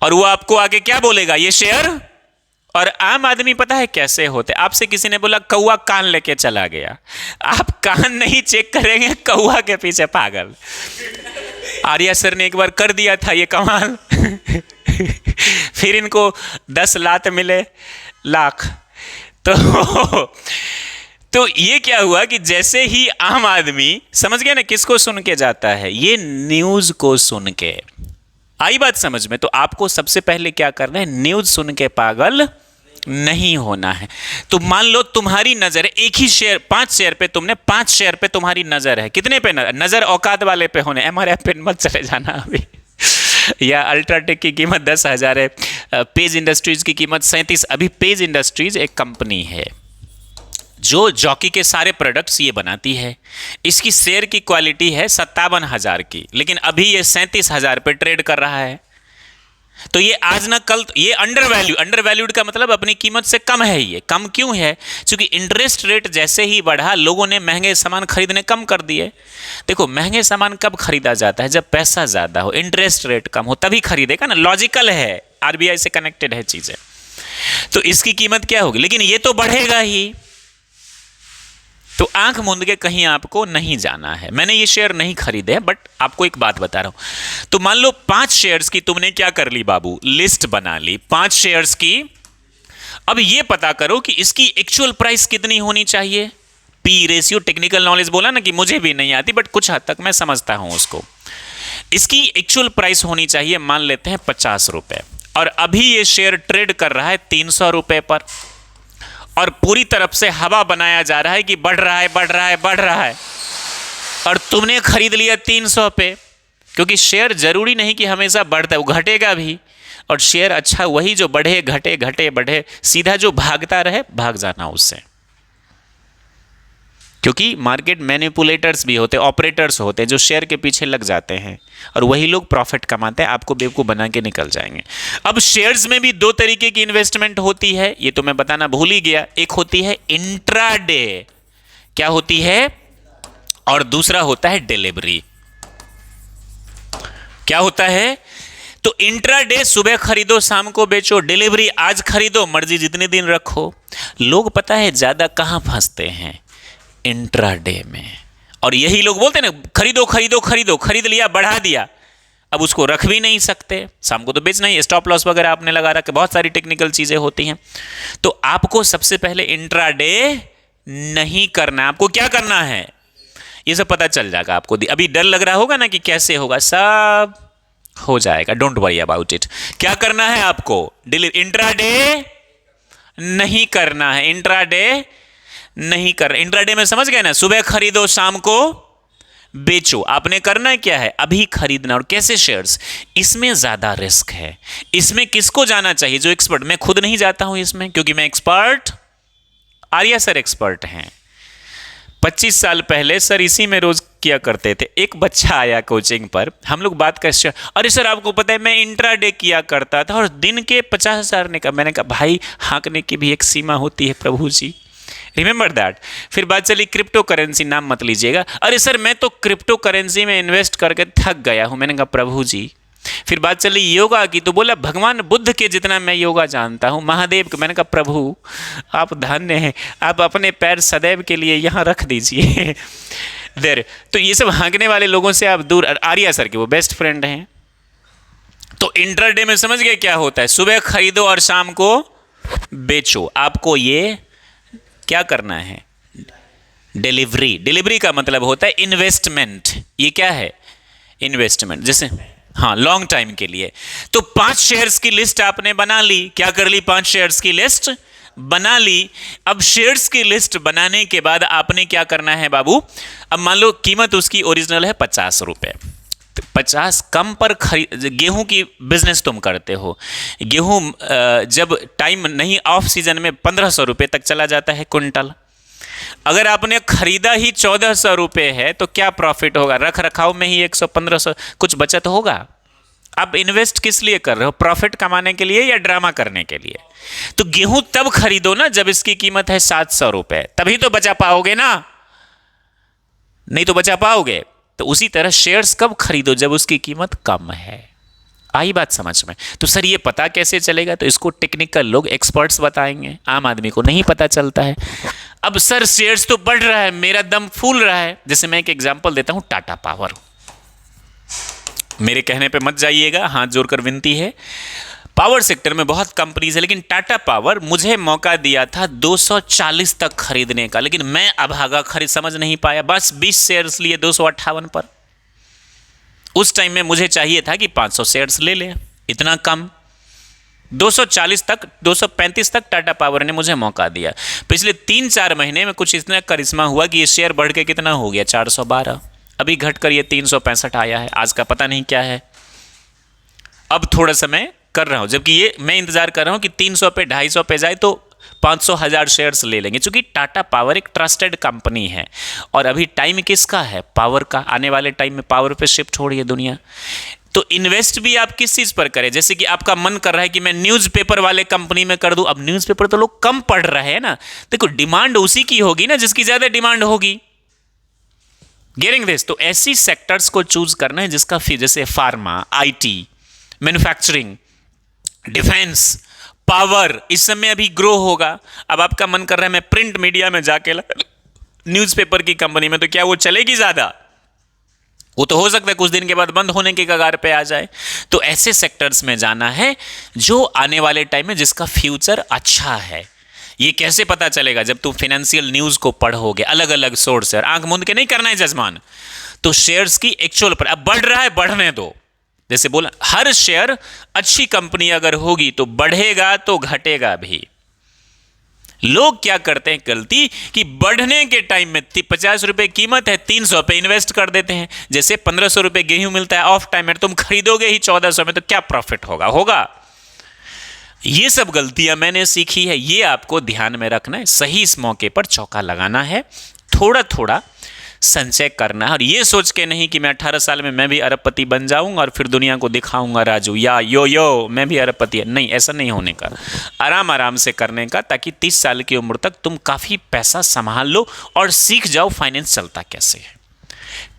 और वो आपको आके क्या बोलेगा, ये शेयर। और आम आदमी पता है कैसे होते, आपसे किसी ने बोला कौवा कान लेके चला गया, आप कान नहीं चेक करेंगे, कौवा के पीछे पागल। आर्या सर ने एक बार कर दिया था ये कमाल। फिर इनको 10 लात मिले, लाख। तो ये क्या हुआ कि जैसे ही आम आदमी समझ गया ना किसको सुन के जाता है, ये न्यूज को सुन के। आई बात समझ में? तो आपको सबसे पहले क्या करना है, न्यूज सुन के पागल नहीं होना है। तो मान लो तुम्हारी नजर है एक ही शेयर, 5 शेयर पे, तुमने 5 शेयर पे तुम्हारी नजर है, कितने पे नजर? औकात वाले पे होने, MRF पे मत चले जाना अभी। या अल्ट्राटेक की कीमत 10,000 है, पेज इंडस्ट्रीज की कीमत 37। अभी पेज इंडस्ट्रीज एक कंपनी है जो जॉकी के सारे प्रोडक्ट्स ये बनाती है, इसकी शेयर की क्वालिटी है 57,000 की, लेकिन अभी ये 37,000 पे ट्रेड कर रहा है। तो ये आज ना कल, ये अंडरवैल्यूड का मतलब अपनी कीमत से कम है। ये कम क्यों है? क्योंकि इंटरेस्ट रेट जैसे ही बढ़ा, लोगों ने महंगे सामान खरीदने कम कर दिए। देखो महंगे सामान कब खरीदा जाता है? जब पैसा ज्यादा हो, इंटरेस्ट रेट कम हो, तभी खरीदेगा ना, लॉजिकल है, RBI से कनेक्टेड है चीजें। तो इसकी कीमत क्या होगी? लेकिन ये तो बढ़ेगा ही। तो आंख मूंद के कहीं आपको नहीं जाना है। मैंने ये शेयर नहीं खरीदे हैं, बट आपको एक बात बता रहा हूं। तो मान लो 5 शेयर्स की तुमने क्या कर ली बाबू, लिस्ट बना ली 5 शेयर्स की। अब ये पता करो कि इसकी एक्चुअल प्राइस कितनी होनी चाहिए। पी रेशियो, टेक्निकल नॉलेज बोला ना कि मुझे भी नहीं आती, बट कुछ हद तक मैं समझता हूं उसको। इसकी एक्चुअल प्राइस होनी चाहिए, मान लेते हैं 50 रुपए, और अभी ये शेयर ट्रेड कर रहा है 300 रुपए पर, और पूरी तरफ से हवा बनाया जा रहा है कि बढ़ रहा है, बढ़ रहा है, बढ़ रहा है, और तुमने खरीद लिया 300 पे। क्योंकि शेयर जरूरी नहीं कि हमेशा बढ़ता है, वो घटेगा भी। और शेयर अच्छा वही जो बढ़े घटे, घटे बढ़े, सीधा जो भागता रहे, भाग जाना उससे। क्योंकि मार्केट मैनिपुलेटर्स भी होते, ऑपरेटर्स होते हैं जो शेयर के पीछे लग जाते हैं, और वही लोग प्रॉफिट कमाते हैं, आपको बेवकूफ़ बना के निकल जाएंगे। अब शेयर्स में भी 2 तरीके की इन्वेस्टमेंट होती है, ये तो मैं बताना भूल ही गया। एक होती है इंट्राडे, क्या होती है? और दूसरा होता है डिलीवरी। क्या होता है? तो इंट्राडे सुबह खरीदो शाम को बेचो, डिलीवरी आज खरीदो मर्जी जितने दिन रखो। लोग पता है ज्यादा कहां फंसते हैं? इंट्राडे में। और यही लोग बोलते हैं ना, खरीदो खरीदो खरीदो, खरीद लिया, बढ़ा दिया, अब उसको रख भी नहीं सकते, शाम को तो बेचना ही, स्टॉप लॉस वगैरह आपने लगा रखा, बहुत सारी टेक्निकल चीजें होती हैं। तो आपको सबसे पहले इंट्राडे नहीं करना। आपको क्या करना है ये सब पता चल जाएगा आपको। अभी डर लग रहा होगा ना कि कैसे होगा, सब हो जाएगा, डोंट वरी अबाउट इट। क्या करना है आपको? इंट्राडे नहीं करना है, इंट्राडे नहीं कर। इंट्राडे में समझ गए ना, सुबह खरीदो शाम को बेचो। आपने करना है क्या है? अभी खरीदना। और कैसे शेयर्स? इसमें ज्यादा रिस्क है। इसमें किसको जाना चाहिए? जो एक्सपर्ट। मैं खुद नहीं जाता हूं इसमें, क्योंकि मैं एक्सपर्ट आर्या सर एक्सपर्ट हैं। 25 साल पहले सर इसी में रोज किया करते थे। एक बच्चा आया कोचिंग पर, हम लोग बात कर, अरे सर आपको पता है मैं इंट्राडे किया करता था और दिन के 50,000 ने कहा। मैंने कहा भाई हाँकने की भी एक सीमा होती है प्रभु जी, रिमेंबर दैट। फिर बात चली क्रिप्टो करेंसी, नाम मत लीजिएगा। अरे सर मैं तो क्रिप्टो करेंसी में इन्वेस्ट करके थक गया हूं। मैंने कहा प्रभु जी। फिर बात चली योगा की, तो बोला भगवान बुद्ध के जितना मैं योगा जानता हूं, महादेव को। मैंने कहा प्रभु आप धन्य हैं, आप अपने पैर सदैव के लिए यहां रख दीजिए देर। तो ये सब हाँकने वाले लोगों से आप दूर। आर्या सर के वो बेस्ट फ्रेंड हैं। तो इंट्राडे में समझ गए क्या होता है, सुबह खरीदो और शाम को बेचो। आपको ये क्या करना है, डिलीवरी। डिलीवरी का मतलब होता है इन्वेस्टमेंट। ये क्या है, इन्वेस्टमेंट, जैसे हाँ लॉन्ग टाइम के लिए। तो 5 शेयर्स की लिस्ट आपने बना ली। क्या कर ली, 5 शेयर्स की लिस्ट बना ली। अब शेयर्स की लिस्ट बनाने के बाद आपने क्या करना है बाबू, अब मान लो कीमत उसकी ओरिजिनल है 50 रुपए, 50 कम पर गेहूं की बिजनेस तुम करते हो। गेहूं जब टाइम नहीं, ऑफ सीजन में 1500 रुपये तक चला जाता है क्विंटल। अगर आपने खरीदा ही 1400 रुपये है तो क्या प्रॉफिट होगा, रख रखाव में ही 100-1500 कुछ बचत होगा। आप इन्वेस्ट किस लिए कर रहे हो, प्रॉफिट कमाने के लिए या ड्रामा करने के लिए। तो गेहूं तब खरीदो ना जब इसकी कीमत है 700 रुपये, तभी तो बचा पाओगे ना, नहीं तो बचा पाओगे। तो उसी तरह शेयर्स कब खरीदो, जब उसकी कीमत कम है। आई बात समझ में। तो सर ये पता कैसे चलेगा, तो इसको टेक्निकल लोग एक्सपर्ट्स बताएंगे, आम आदमी को नहीं पता चलता है। अब सर शेयर्स तो बढ़ रहा है, मेरा दम फूल रहा है। जैसे मैं एक एग्जांपल देता हूं, टाटा पावर। मेरे कहने पे मत जाइएगा, हाथ जोड़कर विनती है। पावर सेक्टर में बहुत कंपनीज है, लेकिन टाटा पावर मुझे मौका दिया था 240 तक खरीदने का, लेकिन मैं अभागा खरीद समझ नहीं पाया, बस 20 शेयर्स लिए 258 पर। उस टाइम में मुझे चाहिए था कि 500 शेयर्स ले लें, इतना कम। 240 तक, 235 तक टाटा पावर ने मुझे मौका दिया। पिछले 3-4 महीने में कुछ इतना करिश्मा हुआ कि ये शेयर बढ़ के कितना हो गया, 412। अभी घटकर ये 365 आया है। आज का पता नहीं क्या है। अब थोड़ा समय कर रहा हूं, जबकि ये मैं इंतजार कर रहा हूं कि 300 पे 250 पे जाए तो 500,000 शेयर्स ले लेंगे, क्योंकि टाटा पावर एक ट्रस्टेड कंपनी है। और अभी टाइम किसका है, पावर का। आने वाले टाइम में पावर पे शिफ्ट हो रही है दुनिया। तो इन्वेस्ट भी आप किस चीज पर करें। जैसे कि आपका मन कर रहा है कि मैं न्यूज़पेपर वाले कंपनी में कर दूं, अब न्यूज़पेपर तो लोग कम पढ़ रहे हैं ना। देखो डिमांड उसी की होगी ना जिसकी ज्यादा डिमांड होगी। Getting this. तो ऐसी सेक्टर्स को चूज करना है जिसका जैसे pharma, IT, manufacturing, defence, power इस समय अभी ग्रो होगा। अब आपका मन कर रहा है मैं प्रिंट मीडिया में जाके न्यूज़पेपर की कंपनी में, तो क्या वो चलेगी ज्यादा, वो तो हो सकता है कुछ दिन के बाद बंद होने के कगार पे आ जाए। तो ऐसे सेक्टर्स में जाना है जो आने वाले टाइम में जिसका फ्यूचर अच्छा है। ये कैसे पता चलेगा, जब तुम फाइनेंशियल न्यूज को पढ़ोगे, अलग अलग सोर्स है, आंख मूंद के नहीं करना है जजमान। तो शेयर्स की एक्चुअल पर, अब बढ़ रहा है बढ़ने दो। जैसे बोला, हर शेयर अच्छी कंपनी अगर होगी तो बढ़ेगा तो घटेगा भी। लोग क्या करते हैं गलती, कि बढ़ने के टाइम में 50 रुपए कीमत है, 300 पे इन्वेस्ट कर देते हैं। जैसे 1500 रुपए गेहूं मिलता है ऑफ टाइम में, तुम खरीदोगे ही 1400 में, तो क्या प्रॉफिट होगा। ये सब गलतियां मैंने सीखी है, ये आपको ध्यान में रखना है। सही इस मौके पर चौका लगाना है, थोड़ा थोड़ा संचय करना है। और ये सोच के नहीं कि मैं 18 साल में मैं भी अरबपति बन जाऊंगा और फिर दुनिया को दिखाऊंगा राजू या यो मैं भी अरबपति है। नहीं, ऐसा नहीं होने का। आराम आराम से करने का, ताकि 30 साल की उम्र तक तुम काफ़ी पैसा संभाल लो और सीख जाओ फाइनेंस चलता कैसे है।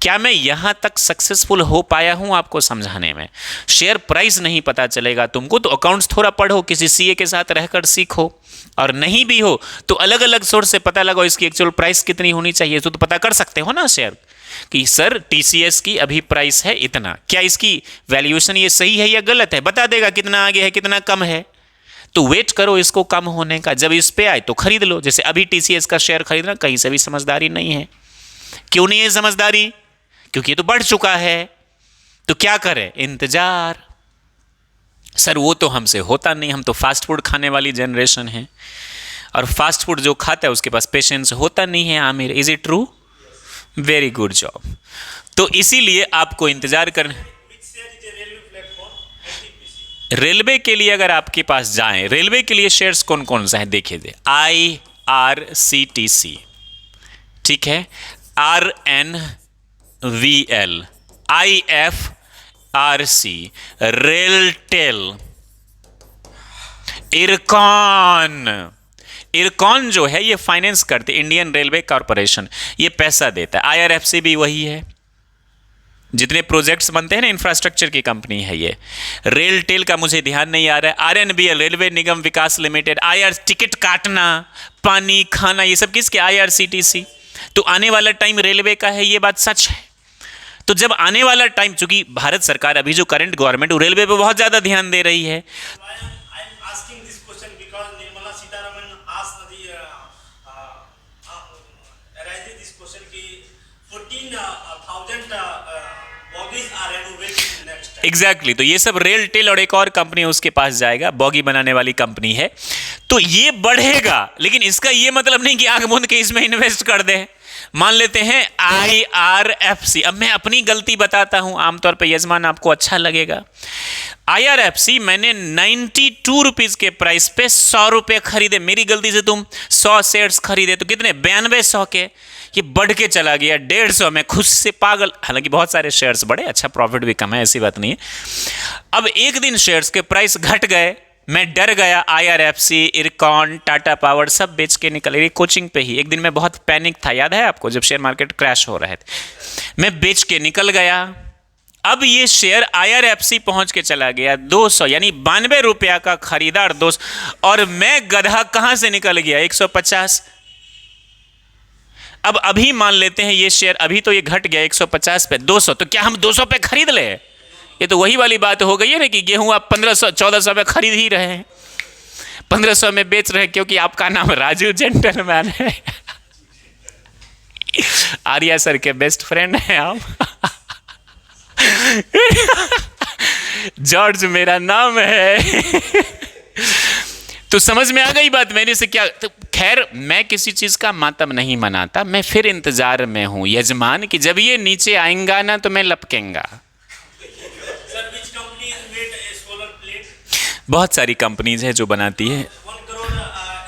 क्या मैं यहां तक सक्सेसफुल हो पाया हूं आपको समझाने में। शेयर प्राइस नहीं पता चलेगा तुमको तो अकाउंट्स थोड़ा पढ़ो, किसी सीए के साथ रहकर सीखो, और नहीं भी हो तो अलग अलग सोर्स से पता लगाओ इसकी एक्चुअल प्राइस कितनी होनी चाहिए। तो पता कर सकते हो ना शेयर कि सर टीसीएस की अभी प्राइस है इतना, क्या इसकी वैल्यूएशन ये सही है या गलत है, बता देगा कितना आगे है कितना कम है। तो वेट करो इसको कम होने का, जब इस पे आए तो खरीद लो। जैसे अभी टीसीएस का शेयर खरीदना कहीं से भी समझदारी नहीं है। क्यों नहीं है समझदारी, क्योंकि ये तो बढ़ चुका है। तो क्या करें, इंतजार। सर वो तो हमसे होता नहीं, हम तो फास्ट फूड खाने वाली जनरेशन है, और फास्ट फूड जो खाता है उसके पास पेशेंस होता नहीं है। Aamir, is it true? Very good job. तो इसीलिए आपको इंतजार करना। रेलवे के लिए अगर आपके पास जाएं, रेलवे के लिए शेयर्स कौन कौन सा है देखिए, RCTC, ठीक है, RNVL, IFRC, रेलटेल, इरकॉन। इरकॉन जो है ये फाइनेंस करते, इंडियन रेलवे कॉरपोरेशन, ये पैसा देता है। IRFC भी वही है, जितने प्रोजेक्ट्स बनते हैं ना, इंफ्रास्ट्रक्चर की कंपनी है ये। रेलटेल का मुझे ध्यान नहीं आ रहा है। RNBL, रेलवे निगम विकास लिमिटेड। IR, टिकट काटना, पानी, खाना, ये सब किसके? IRCTC। तो आने वाला टाइम रेलवे का है, ये बात सच है। तो जब आने वाला टाइम, चूंकि भारत सरकार अभी जो करंट गवर्नमेंट, वो रेलवे पे बहुत ज्यादा ध्यान दे रही है। I'm asking this question because Nirmala Sitharaman asked raised this question कि 14,000 bogies are renovated next time. Exactly तो ये सब रेलटेल और एक और कंपनी उसके पास जाएगा, बॉगी बनाने वाली कंपनी है। तो ये बढ़ेगा, लेकिन इसका ये मतलब नहीं कि आंख मूंद के इसमें इन्वेस्ट कर दे। मान लेते हैं IRFC, अब मैं अपनी गलती बताता हूं, आमतौर पे यजमान आपको अच्छा लगेगा। IRFC मैंने 92 रुपीज के प्राइस पे 100 रुपए खरीदे, मेरी गलती से तुम 100 शेयर्स खरीदे तो कितने? 9200 के। ये बढ़ के चला गया 150 में, खुश से पागल। हालांकि बहुत सारे शेयर्स बढ़े, अच्छा प्रॉफिट भी कम है, ऐसी बात नहीं है। अब एक दिन शेयर्स के प्राइस घट गए, मैं डर गया। IRFC, इरकॉन, टाटा पावर सब बेच के निकले। कोचिंग पे ही एक दिन में बहुत पैनिक था, याद है आपको, जब शेयर मार्केट क्रैश हो रहे थे, मैं बेच के निकल गया। अब ये शेयर IRFC पहुंच के चला गया 200, यानी 92 रुपया का खरीदार 200, और मैं गधा कहां से निकल गया? 150। अब अभी मान लेते हैं ये शेयर, अभी तो ये घट गया 150 पे 200, तो क्या हम 200 पे खरीद ले? ये तो वही वाली बात हो गई है ना कि गेहूं आप 1500-1400 में खरीद ही रहे हैं, 1500 में बेच रहे हैं, क्योंकि आपका नाम राजू जेंटलमैन है। आर्या सर के बेस्ट फ्रेंड हैं आप। जॉर्ज मेरा नाम है। तो समझ में आ गई बात मेरे से क्या? तो खैर, मैं किसी चीज का मातम नहीं मनाता, मैं फिर इंतजार में हूं यजमान कि जब ये नीचे आएगा ना तो मैं लपकेंगा। Sir, which company has made a solar plate? बहुत सारी कंपनीज है जो बनाती है। 1 crore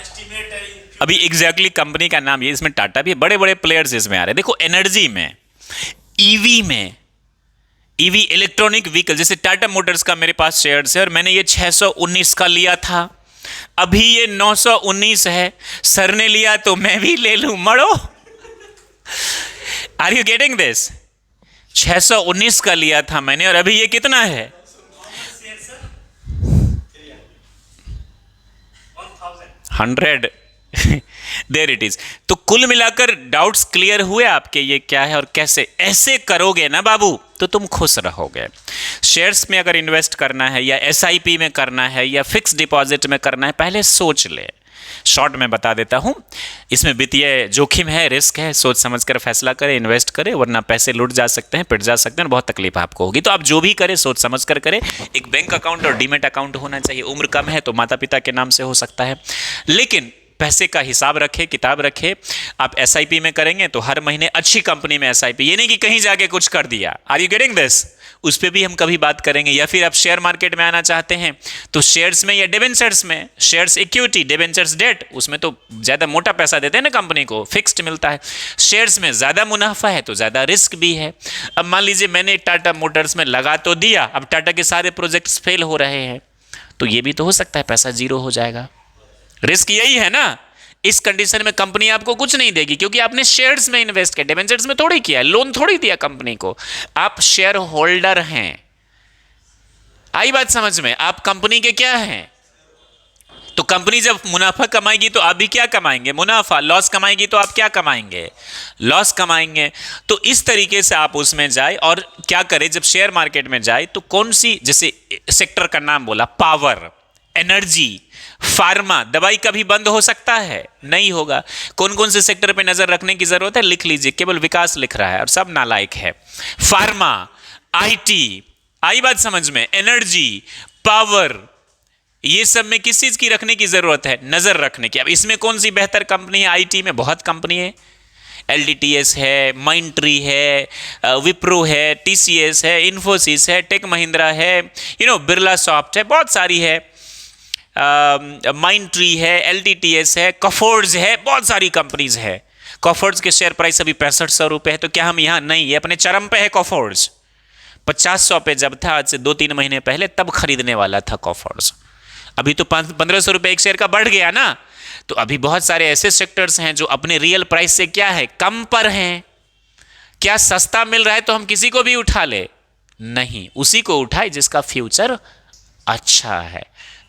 estimate in अभी एग्जैक्टली कंपनी का नाम ये, इसमें टाटा भी, बड़े बड़े प्लेयर्स इसमें आ रहे हैं। देखो एनर्जी में, ईवी में, ईवी इलेक्ट्रॉनिक व्हीकल, जैसे टाटा मोटर्स का मेरे पास शेयर्स है और मैंने ये 619 का लिया था, अभी ये 919 है। सर ने लिया तो मैं भी ले लूं, मरो। Are you getting this? 619 का लिया था मैंने और अभी ये कितना है? share, sir? 1,000. 100। There it is. तो कुल मिलाकर डाउट्स क्लियर हुए आपके, ये क्या है और कैसे? ऐसे करोगे ना बाबू तो तुम खुश रहोगे। शेयर्स में अगर इन्वेस्ट करना है या SIP में करना है या फिक्स डिपॉजिट में करना है, पहले सोच ले। शॉर्ट में बता देता हूं, इसमें वित्तीय जोखिम है, रिस्क है, सोच समझ कर फैसला करें, इन्वेस्ट करें, वरना पैसे लुट जा सकते हैं, पिट जा सकते हैं, बहुत तकलीफ आपको होगी। तो आप जो भी करें सोच समझ कर करें। एक बैंक अकाउंट और डीमेट अकाउंट होना चाहिए। उम्र कम है तो माता पिता के नाम से हो सकता है, लेकिन पैसे का हिसाब रखे, किताब रखे। आप SIP में करेंगे तो हर महीने अच्छी कंपनी में SIP, ये नहीं कि कहीं जाके कुछ कर दिया। Are you getting this? उस पर भी हम कभी बात करेंगे। या फिर आप शेयर मार्केट में आना चाहते हैं तो शेयर्स में या डिबेंचर्स में, शेयर्स इक्विटी, डिबेंचर्स डेट, उसमें तो ज़्यादा मोटा पैसा देते हैं ना कंपनी को, फिक्स्ड मिलता है। शेयर्स में ज़्यादा मुनाफा है तो ज़्यादा रिस्क भी है। अब मान लीजिए मैंने टाटा मोटर्स में लगा तो दिया, अब टाटा के सारे प्रोजेक्ट्स फेल हो रहे हैं, तो ये भी तो हो सकता है पैसा जीरो हो जाएगा। रिस्क यही है ना। इस कंडीशन में कंपनी आपको कुछ नहीं देगी, क्योंकि आपने शेयर्स में इन्वेस्ट किया, डिबेंचर्स में थोड़ी किया, लोन थोड़ी दिया कंपनी को। आप शेयर होल्डर हैं। आई बात समझ में? आप कंपनी के क्या हैं? तो कंपनी जब मुनाफा कमाएगी तो आप भी क्या कमाएंगे? मुनाफा। लॉस कमाएगी तो आप क्या कमाएंगे? लॉस कमाएंगे। तो इस तरीके से आप उसमें जाए और क्या करें, जब शेयर मार्केट में जाए तो कौन सी, जैसे सेक्टर का नाम बोला, पावर, एनर्जी, फार्मा, दवाई कभी बंद हो सकता है? नहीं होगा। कौन कौन से सेक्टर पे नजर रखने की जरूरत है? लिख लीजिए, केवल विकास लिख रहा है और सब नालायक है। फार्मा, IT, आई बात समझ में? एनर्जी, पावर, ये सब में किस चीज की रखने की जरूरत है? नजर रखने की। अब इसमें कौन सी बेहतर कंपनी है? IT में बहुत कंपनी है, LTTS है, माइंट्री है, विप्रो है, TCS है, इन्फोसिस है, टेक महिंद्रा है, बिरला सॉफ्ट है, बहुत सारी है। माइंड ट्री है, LTTS है, कफोर्ड्स है, बहुत सारी कंपनीज है। कफोर्ड्स के शेयर प्राइस अभी 6500 रुपये है, तो क्या हम यहाँ नहीं, ये अपने चरम पे है कफोर्ड्स। 50-100 पे जब था, आज से 2-3 महीने पहले, तब खरीदने वाला था कफोर्ड्स। अभी तो 1500 रुपये एक शेयर का बढ़ गया ना। तो अभी बहुत सारे ऐसे सेक्टर्स हैं जो अपने रियल प्राइस से क्या है, कम पर हैं। क्या सस्ता मिल रहा है तो हम किसी को भी उठा ले? नहीं, उसी को उठाए जिसका फ्यूचर अच्छा है,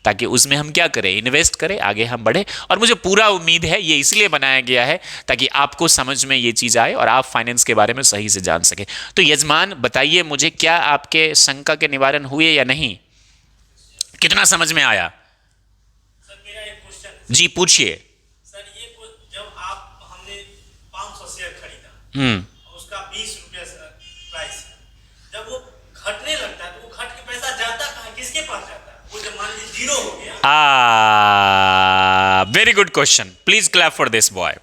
ताकि उसमें हम क्या करें, इन्वेस्ट करें, आगे हम बढ़े। और मुझे पूरा उम्मीद है ये इसलिए बनाया गया है ताकि आपको समझ में ये चीज़ आए और आप फाइनेंस के बारे में सही से जान सके। तो यजमान बताइए मुझे, क्या आपके शंका के निवारण हुए या नहीं? कितना समझ में आया? सर मेरा एक क्वेश्चन जी पूछिए। सर, जब हमने 500 शेयर खरीदा, उसका 20 रुपये प्राइस है, जब वो घटने लगता है तो वो घट के पैसा जाता कहाँ, किसके पास जाता है? वो जब मान लीजिए 0 हो गया। Very good question, please clap for this boy.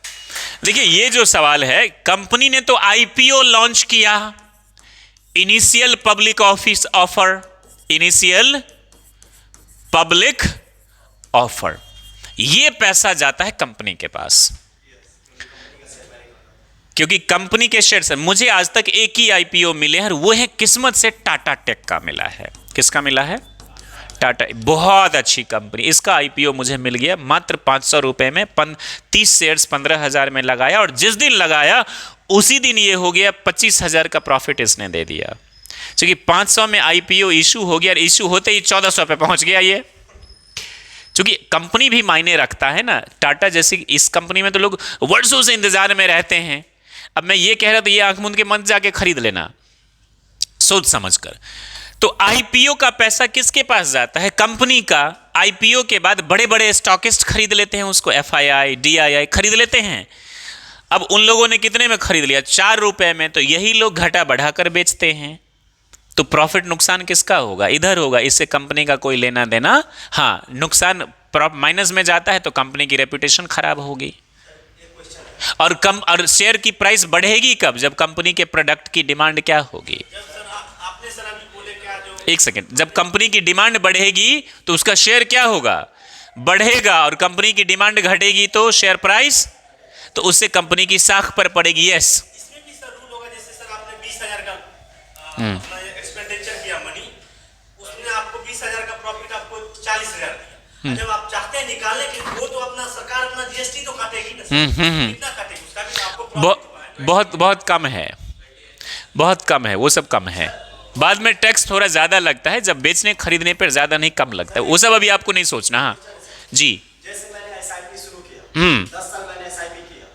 देखिए ये जो सवाल है, कंपनी ने तो IPO लॉन्च किया, initial public office offer, initial public offer, ये पैसा जाता है कंपनी के पास, क्योंकि कंपनी के शेयर से मुझे आज तक एक ही IPO मिले हैं, वो है किस्मत से टाटा टेक का मिला है। किसका मिला है? टाटा, बहुत अच्छी कंपनी। इसका IPO मुझे मिल गया मात्र 500 रुपये में, 30 शेयर्स 15,000 में लगाया, और जिस दिन लगाया उसी दिन ये हो गया 25,000 का प्रॉफिट इसने दे दिया। क्योंकि 500 में IPO इशू हो गया, और इशू होते ही 1400 पे पहुंच गया ये। क्योंकि कंपनी भी मायने रखता है ना, टाटा जैसी इस कंपनी में तो लोग वर्षों से इंतजार में रहते हैं। अब मैं ये कह रहा तो ये आंख मूंद के मत जाके खरीद लेना, सोच समझ कर। तो IPO का पैसा किसके पास जाता है? कंपनी का। IPO के बाद बड़े बड़े स्टॉकिस्ट खरीद लेते हैं उसको, FII, DII खरीद लेते हैं। अब उन लोगों ने कितने में खरीद लिया? 4 रुपए में। तो यही लोग घटा बढ़ाकर बेचते हैं, तो प्रॉफिट नुकसान किसका होगा? इधर होगा। इससे कंपनी का कोई लेना देना, हाँ, नुकसान माइनस में जाता है तो कंपनी की रेपुटेशन खराब होगी। और शेयर की प्राइस बढ़ेगी कब? जब कंपनी के प्रोडक्ट की डिमांड क्या होगी? आपने सर अभी बोले क्या, जो एक सेकेंड, जब कंपनी की डिमांड बढ़ेगी तो उसका शेयर क्या होगा? बढ़ेगा। और कंपनी की डिमांड घटेगी तो शेयर प्राइस, तो उससे कंपनी की साख पर पड़ेगी। यस, इसमें भी सर रूल होगा। जैसे सर आपने 20,000 का एक्सपेंडिचर किया मनी, उसने आपको 20,000 का प्रॉफिट आपको 40,000 दिया। जब आप चाहते हैं निकालने के, वो तो अपना सरकार अपना GST तो काटेगी ना, कितना काटेगी उसका भी तो आपको प्रॉफिट बहुत बहुत कम है, बहुत कम है, वो सब कम है। बाद में टैक्स थोड़ा ज़्यादा लगता है, जब बेचने खरीदने पर ज़्यादा नहीं, कम लगता है। वो सब अभी आपको नहीं सोचना। हाँ जी। जैसे मैंने SIP शुरू किया, 10 साल मैंने SIP किया,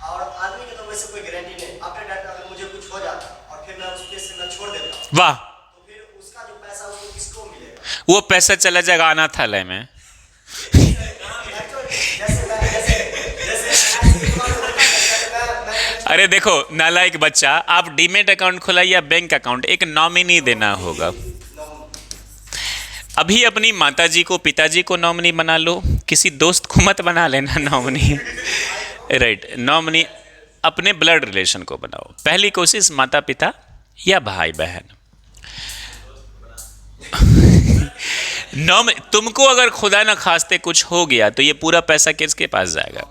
और आदमी की तो वैसे कोई गारंटी नहीं। आफ्टर दैट अगर मुझे कुछ हो जाता और फिर मैं उस केस से मैं छोड़ देता, वाह, तो फिर उसका जो पैसा उसको किसको मिलेगा? वो पैसा चला जाएगा अनाथालय में। अरे देखो नालायक बच्चा, आप डीमेट अकाउंट खुलाइए या बैंक अकाउंट, एक नॉमिनी देना होगा। अभी अपनी माताजी को, पिताजी को नॉमिनी बना लो, किसी दोस्त को मत बना लेना नॉमिनी। राइट, नॉमिनी अपने ब्लड रिलेशन को बनाओ। पहली कोशिश माता पिता या भाई बहन। तुमको अगर खुदा ना खास्ते कुछ हो गया तो ये पूरा पैसा किसके पास जाएगा?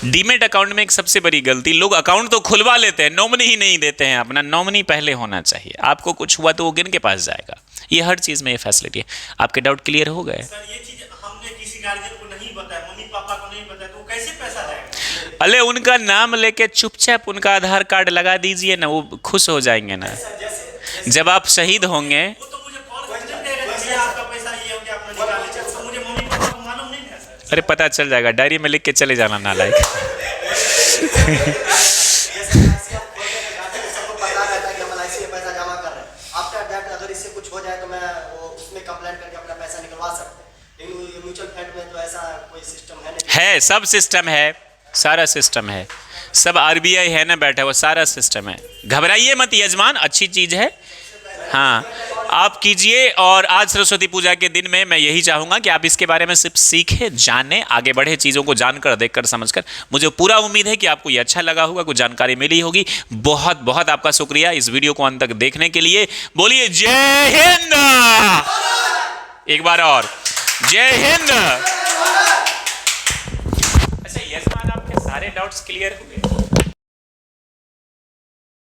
डीमेट अकाउंट में एक सबसे बड़ी गलती, लोग अकाउंट तो खुलवा लेते हैं, नॉमिनी ही नहीं देते हैं अपना। नॉमिनी पहले होना चाहिए। आपको कुछ हुआ तो वो किन के पास जाएगा? ये हर चीज में ये फैसिलिटी है। आपके डाउट क्लियर हो गए? सर ये चीज हमने किसी गार्जियन को नहीं बताया, मम्मी पापा को नहीं बताया, तो वो कैसे पैसा जाएगा? अरे उनका नाम लेके चुपचाप उनका आधार कार्ड लगा दीजिए ना, वो खुश हो जाएंगे ना। जब आप शहीद होंगे, वो तो मुझे कॉल करेगा, जैसे आपका पैसा ये हो गया, आपने निकाले, चल सर मुझे मम्मी पापा को मालूम नहीं है सर। अरे पता चल जाएगा, डायरी में लिख के चले जाना नालायक। सबको पता रहता है कि हम LIC में पैसा जमा कर रहे हैं। आफ्टर दैट अगर इससे कुछ हो जाए तो मैं वो उसमें कंप्लेंट करके अपना पैसा निकलवा सकते हैं। लेकिन म्यूचुअल फंड में तो ऐसा कोई सिस्टम है नहीं। है, सब सिस्टम है, सारा सिस्टम है, सब RBI है ना बैठा, वो सारा सिस्टम है। घबराइए मत यजमान, अच्छी चीज है। हाँ, आप कीजिए। और आज सरस्वती पूजा के दिन में मैं यही चाहूंगा कि आप इसके बारे में सिर्फ सीखे, जाने, आगे बढ़े, चीज़ों को जानकर, देखकर, समझकर। मुझे पूरा उम्मीद है कि आपको ये अच्छा लगा होगा, कुछ जानकारी मिली होगी। बहुत बहुत आपका शुक्रिया इस वीडियो को अंत तक देखने के लिए। बोलिए जय हिंद एक बार और। जय हिंद। अच्छा यजमान, आपके सारे डाउट्स क्लियर हुए?